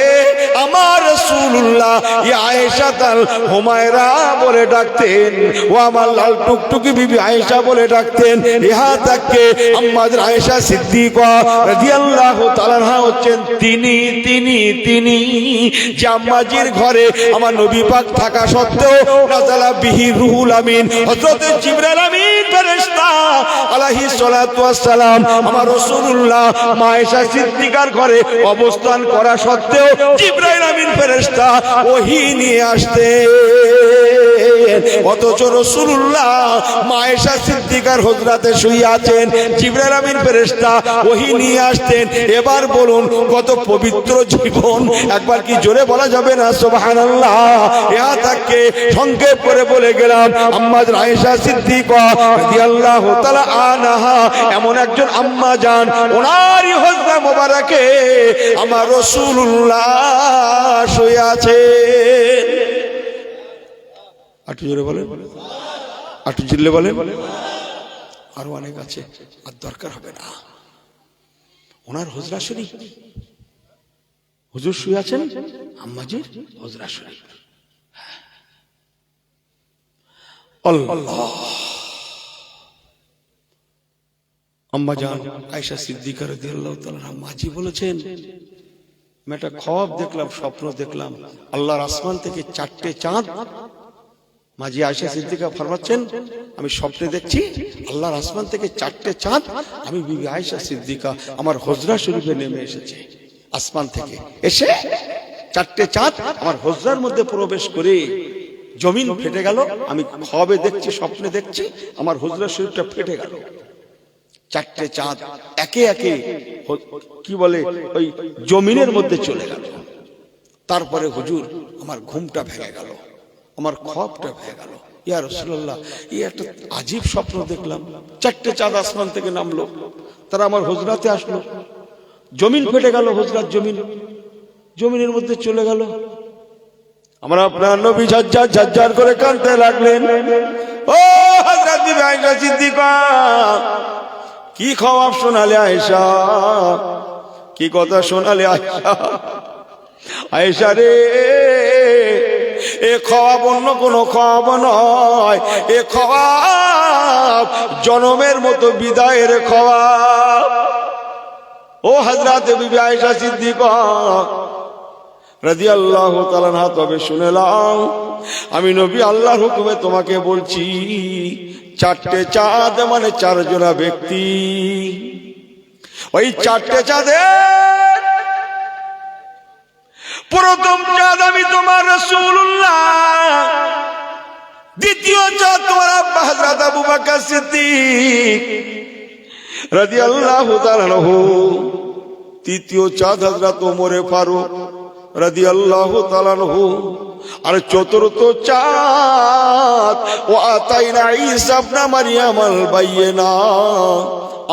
আমার রাসূলুল্লাহ ইয়া আয়েশা তাল হুমায়রা বলে ডাকতেন, ও আমার লাল টুকটুকি বিবি আয়েশা বলে ডাকতেন। ইহা তাকে আম্মা জান আয়েশা সিদ্দিকা রাদিয়াল্লাহু তাআলা হচ্ছেন তিনি যে আম্মাজির ঘরে আমার নবী পাক থাকা সত্ত্বেও নাযালা বিহি রুহুল আমিন, হযরত জিবরাইল আমিন ফেরেশতা আলাইহিস সালাতু ওয়াস সালাম আমার রাসূলুল্লাহ মা আয়েশা সিদ্দিকার ঘরে অবস্থান করা সত্ত্বেও জিবরাইল আমিন ফেরেশতা ওহী নিয়ে আসতেন। আছেন, অথচ রাসূলুল্লাহ মা আয়েশা সিদ্দিকার হুজরাতে শুয়ে আছেন। জিবরাইল আমিন ফেরেশতা ওহী নিয়ে আসতেন। এবার বলুন কত পবিত্র জীবন, একবার কি জোরে বলা যাবে না সুবহানাল্লাহ? ইহা তাকে সংক্ষেপ করে বলে গেলাম, আম্মা আয়েশা সিদ্দিকা রাদিয়াল্লাহু তাআলা আনহা এমন একজন আম্মা জান, ওনারই হুজরা মোবারকে আমার রাসূলুল্লাহ শুয়ে আছেন। আটু জোরে বলেন, আটু জিল্লে বলেন। আরো অনেক আছে, আর দরকার হবে না। ওনার হুজরা শরীফ, হুজুর শুয়ে আছেন আম্মাজির হুজরা শরীফ। আল্লাহ, আম্মা জান আয়েশা সিদ্দিকা রাদিয়াল্লাহু তাআলা মাঝি বলেছেন, আমি একটা খ্বাব দেখলাম, স্বপ্ন দেখলাম, আল্লাহর আসমান থেকে 4টে চাঁদ। মাঝি আয়েশা সিদ্দিকা ফরমাচ্ছেন, আমি স্বপ্নে দেখছি আল্লাহর আসমান থেকে 4টে চাঁদ, আমি বিবি আয়েশা সিদ্দিকা আমার হুজরা শরীফে নেমে এসেছে। আসমান থেকে এসে 4টে চাঁদ আমার হুজরার মধ্যে প্রবেশ করে জমিন ফেটে গেল। আমি খ্বাবে দেখছি, স্বপ্নে দেখছি আমার হুজরা শরীফটা ফেটে গেল। 4টে চাঁদ একে একে কি বলে ওই জমিনের মধ্যে চলে গেল। তারপরে হুজুর আমার ঘুমটা ভেঙে গেল, আমার খ্বাবটা ভেঙে গেল। ইয়া রাসূলুল্লাহ, এই একটা আজীব স্বপ্ন দেখলাম, 4টে চাঁদ আসমান থেকে নামলো, তারা আমার হুজরাতে আসলো, জমিন ফেটে গেল, হুজরাত জমিনের মধ্যে চলে গেল। আমরা আপনার নবী ঝরঝর ঝরঝর করে কাঁদতে লাগলেন। ও হযরত বিবি আয়েশা সিদ্দিকা, কি খবর শোনালে আয়েশা, কি কথা শোনালে আয়েশা? আয়েশা রে, এ খবর অন্য কোন খবর নয়, এ খবর জনমের মতো বিদায়ের খবর। ও হযরত বিবি আয়েশা সিদ্দিকা রাদিয়াল্লাহু তাআলা আনহা, তবে শুনে নাও, আমি নবী আল্লাহর হুকুমে তোমাকে বলছি, 4টে চাঁদ মানে 4 জনা ব্যক্তি। ওই 4টে চাঁদে প্রথম চাঁদ আমি তোমার রাসূলুল্লাহ, দ্বিতীয় চাঁদ তোমার আব্বা হযরত আবু বকর সিদ্দিক রাদিয়াল্লাহু তাআলা আনহু, তৃতীয় চাঁদ হযরত ওমর ফারুক রাদিয়াল্লাহু তাআলা আনহু, আর চতুর্থ চাঁদ ও আতাইনা ঈসা ইবনে মারইয়াম আল বাইয়িনা,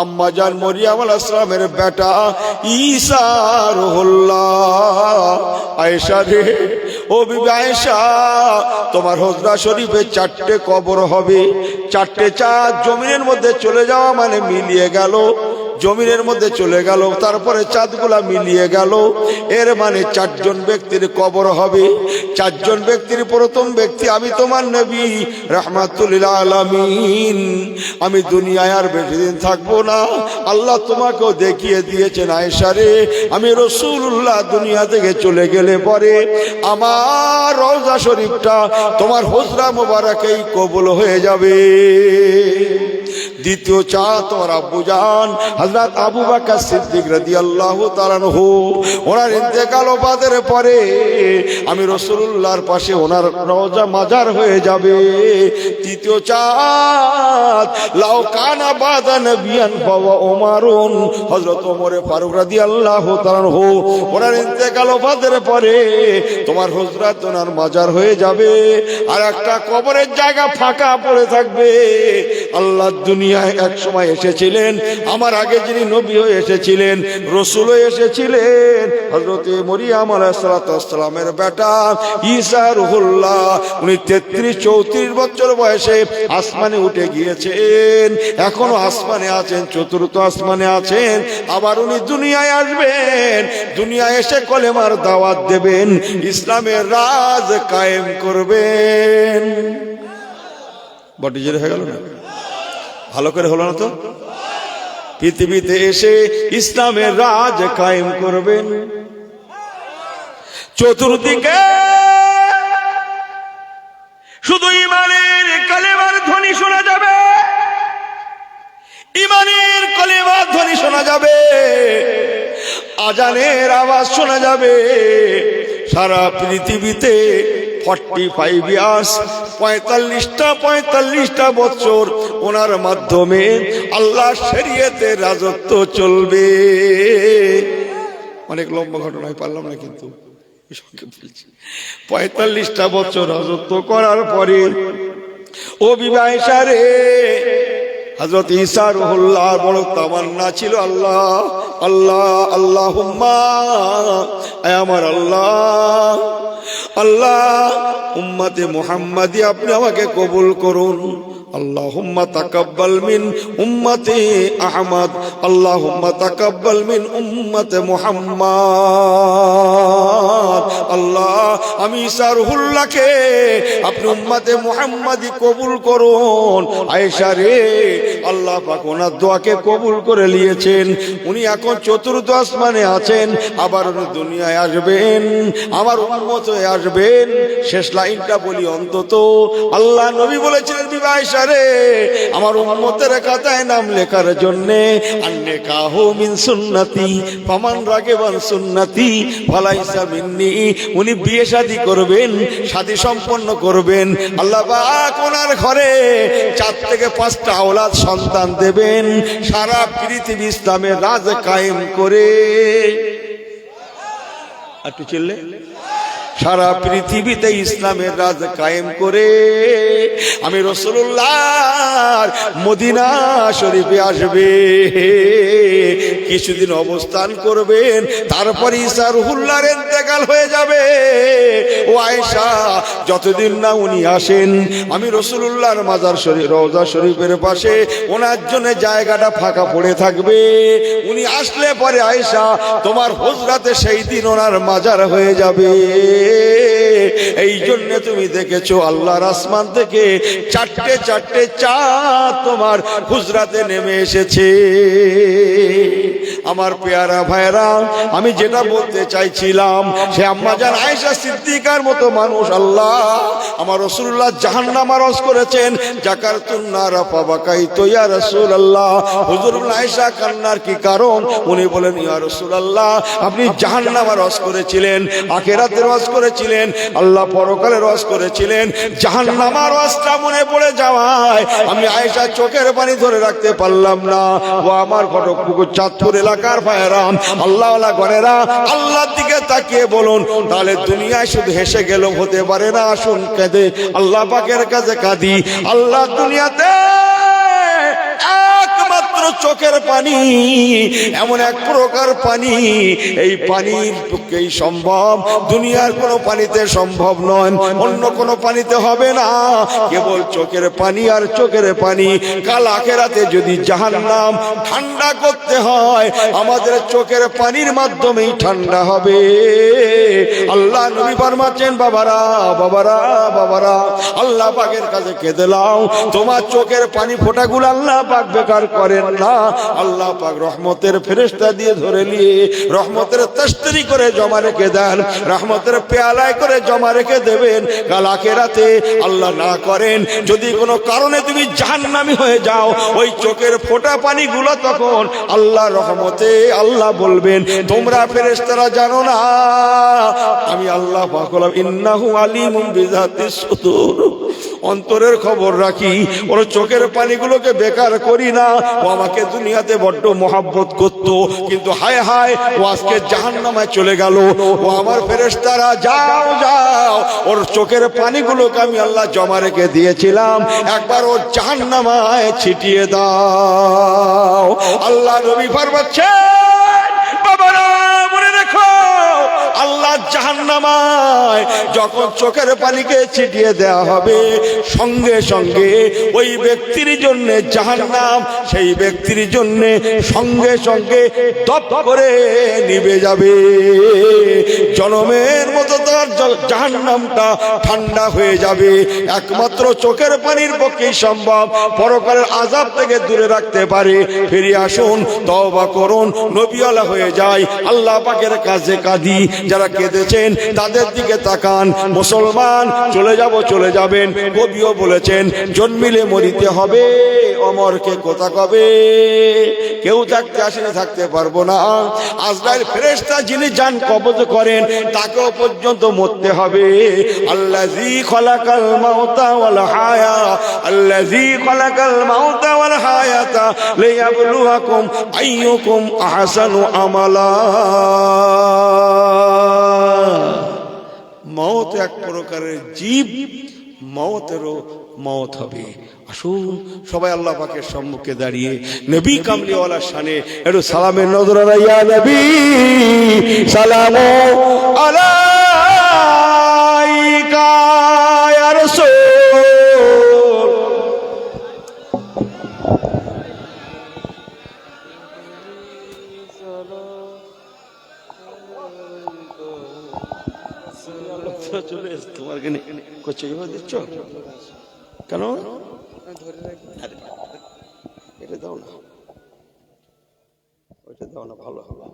আম্মা জান মরিয়ম আলাইহিস সালামের বেটা ঈসা রুহুল্লাহ। আয়েশা রে, ও বিবি আয়েশা, তোমার হুজরা শরীফে 4টে কবর হবে। 4টে চাঁদ জমিনের মধ্যে চলে যাওয়া মানে মিলিয়ে গেল, জমিনের মধ্যে চলে গেল, তারপরে চাঁদগুলা মিলিয়ে গেল, এর মানে 4 জন ব্যক্তির কবর হবে। 4 জন ব্যক্তির প্রথম ব্যক্তি আমি তোমার নবী রাহমাতুল লিল আলামিন। আমি দুনিয়ায় আর বেশি দিন থাকবো না, আল্লাহ তোমাকেও দেখিয়ে দিয়েছেন আয়েশা রে, আমি রাসূলুল্লাহ দুনিয়া থেকে চলে গেলে পরে আমার রওজা শরীফটা তোমার হুজরা মোবারকেই কবুল হয়ে যাবে। দ্বিতীয় চাঁদ তোমার আব্বু জান হযরত আবু বকর সিদ্দিক রাদিয়াল্লাহু তাআলা আনহু, ওনার ইন্তেকাল বাদের পরে আমি রাসূলুল্লাহর পাশে ওনার রওজা মাজার হয়ে যাবে। তৃতীয় চাঁদ লাউ কানা বাদা নবিয়ান ফাওয়া ওমরুন, হযরত ওমর ফারুক রাদিয়াল্লাহু তাআলা আনহু, ওনার ইন্তেকাল বাদের পরে তোমার হুজরাত ওনার মাজার হয়ে যাবে, আর একটা কবরের জায়গা ফাঁকা পড়ে থাকবে। আল্লাহ দুনিয়ায় এক সময় এসেছিলেন, আমার আগে যিনি নবী হয়ে এসেছিলেন, রাসূল হয়ে এসেছিলেন, হযরত মরিয়ম আলাইহিস সালামের বেটা ঈসা রুহুল্লাহ, উনি 33-34 বছর বয়সে আসমানে উঠে গিয়েছেন, এখনো আসমানে আছেন, চতুর্থ আসমানে আছেন। আবার উনি দুনিয়ায় আসবেন, দুনিয়ায় এসে কলেমার দাওয়াত দেবেন, ইসলামের রাজ কায়েম করবেন। বডি জোরে হয়ে গেল না? ভালো করে হলো না তো? পৃথিবীতে এসে ইসলামের রাজ কায়েম করবেন। চতুর্দিকে শুধু ইমানের কালেমার ধ্বনি শোনা যাবে, ইমানের কালেমার ধ্বনি শোনা যাবে, আজানের আওয়াজ শোনা যাবে। সারা পৃথিবীতে 45 ইয়ার্স, 45টা বছর ওনার মাধ্যমে আল্লাহ শরীয়তের রাজত্ব চলবে। অনেক লম্বা ঘটনায় পারলাম না, কিন্তু 45টা বছর রাজত্ব করার পরে ও বিবি আয়েশা রে, হযরত ঈসা রুহুল্লাহ বড় তামান্না ছিল, আল্লাহ আল্লাহ আল্লাহুম্মা, আয় আমার আল্লাহ, আল্লাহ উম্মতে মুহাম্মাদি আপনি আমাকে কবুল করুন। আল্লাহুম্মা তাকাব্বাল মিন উম্মতি আহমদ, আল্লাহুম্মা তাকাব্বাল মিন উম্মতি মুহাম্মদ। আল্লাহ আমি ঈসা রুহুল্লাহকে আপনি উম্মতে মুহাম্মাদি কবুল করুন। আয়েশা রে, আল্লাহ পাক ওনার দোয়াকে কবুল করে নিয়েছেন। উনি এখন চতুর্থ আসমানে আছেন, আবার উনি দুনিয়ায় আসবেন, আমার উম্মত হয়ে আসবেন। শেষ লাইনটা বলি অন্তত, আল্লাহ নবী বলেছিলেন বিবি আয়েশা রে, আমার উম্মতের খাতায় নাম লেখার জন্য আন্নেকাহু মিন সুন্নতি ফামান রাগিবান সুন্নতি ফালাইসা মিন্নি। উনি বিয়ে শাদী করবেন, শাদী সম্পন্ন করবেন, আল্লাহ পাক ওনার ঘরে 4 থেকে 5টা আওলাদ সন্তান দেবেন, সারা পৃথিবী ইসলামের রাজ কায়েম করে। একটু চিল্লে, সারা পৃথিবীতে ইসলামের রাজ কায়েম করে আমি রাসূলুল্লাহর মদিনা শরীফে আসবে, কিছুদিন অবস্থান করবেন, তারপর ঈসা রুহুল্লাহর ইন্তেকাল হয়ে যাবে। ও আয়েশা, যতদিন না উনি আসেন আমি রাসূলুল্লাহর মাজার শরীফ রওজা শরীফের পাশে ওনার জন্য জায়গাটা ফাঁকা পড়ে থাকবে। উনি আসলে পরে আয়েশা তোমার হুজরাতে সেই দিন ওনার মাজার হয়ে যাবে। এই জন্য তুমি দেখেছো আল্লাহর আসমান থেকে 4টে চাঁদ তোমার হুজরাতে নেমে এসেছে। আমার পেয়ারা ভাইরা, আমি যেটা বলতে চাইছিলাম, সে আম্মাজান আয়েশা সিদ্দিকার মতো মানুষ আল্লাহ আমার রাসূলুল্লাহ জাহান্নাম আরজ করেছেন, জাকারতুন নারা ফাবাকাইতু ইয়া রাসূলুল্লাহ। হুজুর আয়েশা কান্নার কি কারণ? উনি বলেন, ইয়া রাসূলুল্লাহ আপনি জাহান্নাম আরজ করেছিলেন, আখিরাতের আরজ করেছিলেন, আল্লাহ পরকালের আরজ করেছিলেন, জাহান্নামের আরজটা মনে পড়ে যাওয়ায় আমি আয়েশা চোখের পানি ধরে রাখতে পারলাম না। ও আমার ঘটকপুকুর চাঁদপুর এলাকার ভাইয়েরা, আল্লাহওয়ালা ঘরেরা, আল্লাহর দিকে তাকিয়ে বলুন, তাহলে দুনিয়ায় শুধু হেসে গেলেও হতে পারে না, আসুন কেঁদে আল্লাহ পাকের কাছে কাঁদি। আল্লাহ দুনিয়াতে একমাত্র চোখের পানি, এমন এক প্রকার পানি, এই পানির পক্ষেই সম্ভব, দুনিয়ার কোনো পানিতে সম্ভব নয়, অন্য কোনো পানিতে হবে না, কেবল চোখের পানি আর চোখের পানি। কাল আখিরাতে যদি জাহান্নাম ঠান্ডা করতে হয়, আমাদের চোখের পানির মাধ্যমেই ঠান্ডা হবে। আল্লাহ নবী ফরমাচ্ছেন, বাবারা বাবারা বাবারা, আল্লাহ পাকের কাছে কেঁদে নাও, তোমার চোখের পানি ফোঁটাগুলো আল্লাহ পাক বেকার করেন না। আল্লাহ পাক রহমতের ফেরেশতা দিয়ে ধরে নিয়ে রহমতের তশতরি করে জমা রেখে দেন, রহমতের পেয়ালায় করে জমা রেখে দেবেন। কাল আখিরাতে আল্লাহ না করেন যদি কোনো কারণে তুমি জাহান্নামী হয়ে যাও, ওই চোখের ফোঁটা পানিগুলো তখন আল্লাহ রহমতে আল্লাহ বলবেন, তোমরা ফেরেশতারা জানো না আমি আল্লাহ পাক হলাম ইন্নাহু আলিমুম বিযাতিস সুদূর, অন্তরের খবর রাখি, ওর চোখের পানিগুলোকে বেকার করি না। ও আমাকে দুনিয়াতে বড্ড মহব্বত করতো, কিন্তু হায় হায় ও আজকে জাহান্নামে চলে গেল। ও আমার ফেরেশতারা যাও যাও, ওর চোখের পানিগুলোকে আমি আল্লাহ জমা রেখে দিয়েছিলাম, একবার ওর জাহান্নামায় ছিটিয়ে দাও। আল্লাহ নবী ফরমাচ্ছেন, বাবারা মনে রেখো, আল্লাহ জাহান্নামায় যখন চোখের পানিকে ছিটিয়ে দেওয়া হবে, সঙ্গে সঙ্গে ওই ব্যক্তির জন্য জাহান্নাম সেই ব্যক্তির জন্য সঙ্গে সঙ্গে দপ করে নিভে যাবে। জনমের মতো তার জাহান্নামটা ঠান্ডা হয়ে যাবে। একমাত্র চোখের পানির পক্ষেই সম্ভব পরকালের আযাব থেকে দূরে রাখতে পারে। ফিরে আসুন, তওবা করুন, নবীওয়ালা হয়ে যায়, আল্লাহ পাকের কাছে কাঁদি, যারা কেঁদেছেন তাদের দিকে তাকান। মুসলমান চলে যাব চলে যাবেন, কবিও বলেছেন জন্মিলে মরিতে হবে, অমরকে কথা কবে। কেউ থাকতে আসেনি, থাকতে পারবো না। আজরাইল ফেরেশতা যিনি জান কবজ করেন তাকেও পর্যন্ত মরতে হবে। আল্লাযী খালাকাল মাউতা ওয়াল হায়া, আল্লাযী খালাকাল মাউতা ওয়াল হায়াতা লিয়াবলুয়াকুম আইয়ুকুম আহসানু আমালা। মওত এক প্রকারের জীব, মওতেরও মওত হবে। আসুন সবাই আল্লাহ পাকের সম্মুখে দাঁড়িয়ে নবী কামলিওয়ালার শানে একটু সালামের নজরানা। ইয়া নবী সালামু আলাইকা ইয়া রাসূল। চলে এসে তোমার কেন করছে, দিচ্ছ কেন? এটা দাও না, ওইটা দাও না, ভালো হবে।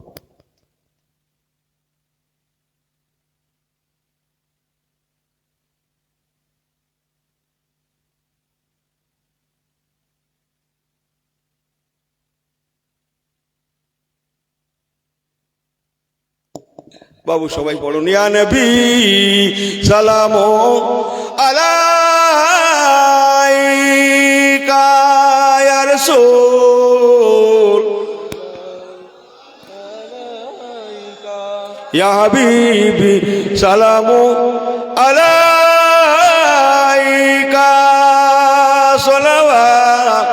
বাবু সবাই পড়ুন ইয়া নবী সালামু আলাইকা ইয়া রাসূল, ইয়া হাবিবি সালামু আলাইকা সালাওয়াত।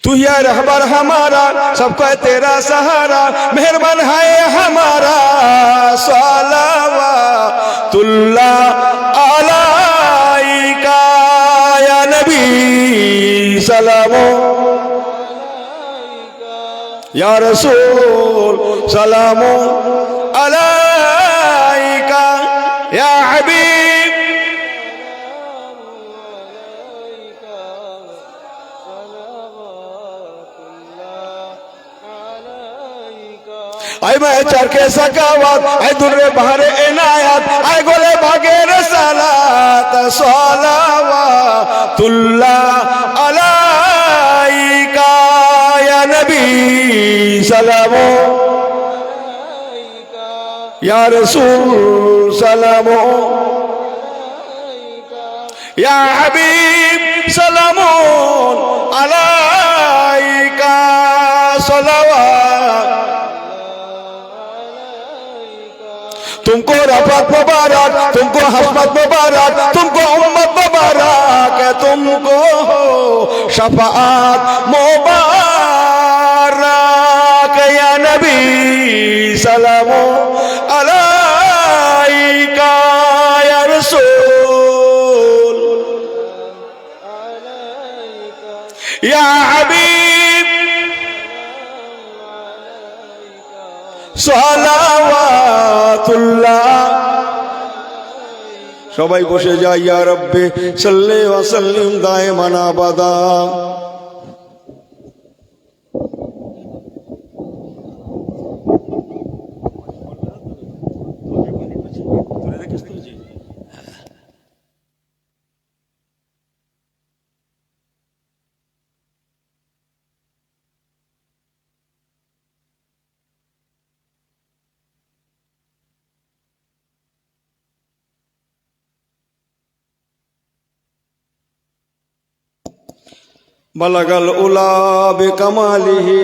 तू या रहबर हमारा, सबका तेरा सहारा, मेहरबान है हमारा। सलावतुल्लाह अलैका या नबी सलामो या रसूल सलामो अलैका या हबीब। आई मैं चरके सकावत, आई दुर्रे बहरे इनायत, आई गोले भागे रसालत। सलावतुल्लाह अलैका या नबी सलामो या रसूल सलामो या हबीब सलामो अलैका सलावत। तुमको रफ़त मुबारक, तुमको हस्मत मुबारक, तुमको उम्मत मुबारक, तुमको शफाअत मुबारक या नबी सलामो अलैका या रसूल या हबीब सलावतुल्लाह। সবাই বসে যায়। ইয়া রব্বে সাল্লি ওয়া সাল্লিম দাইমান আবাদা। बलगल उला बेकमालिही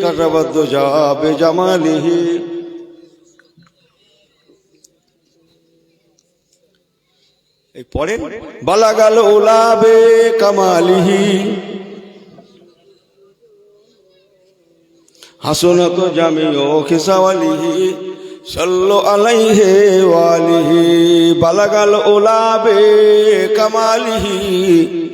करबद्दुजा बेजमालिही। এই পড়েন বলগল উলা বেকমালিহি হাসনাত জামিউ খিসাওয়ালিহি सल्लु अलैहि वालिहि। बलगल उला बेकमालिही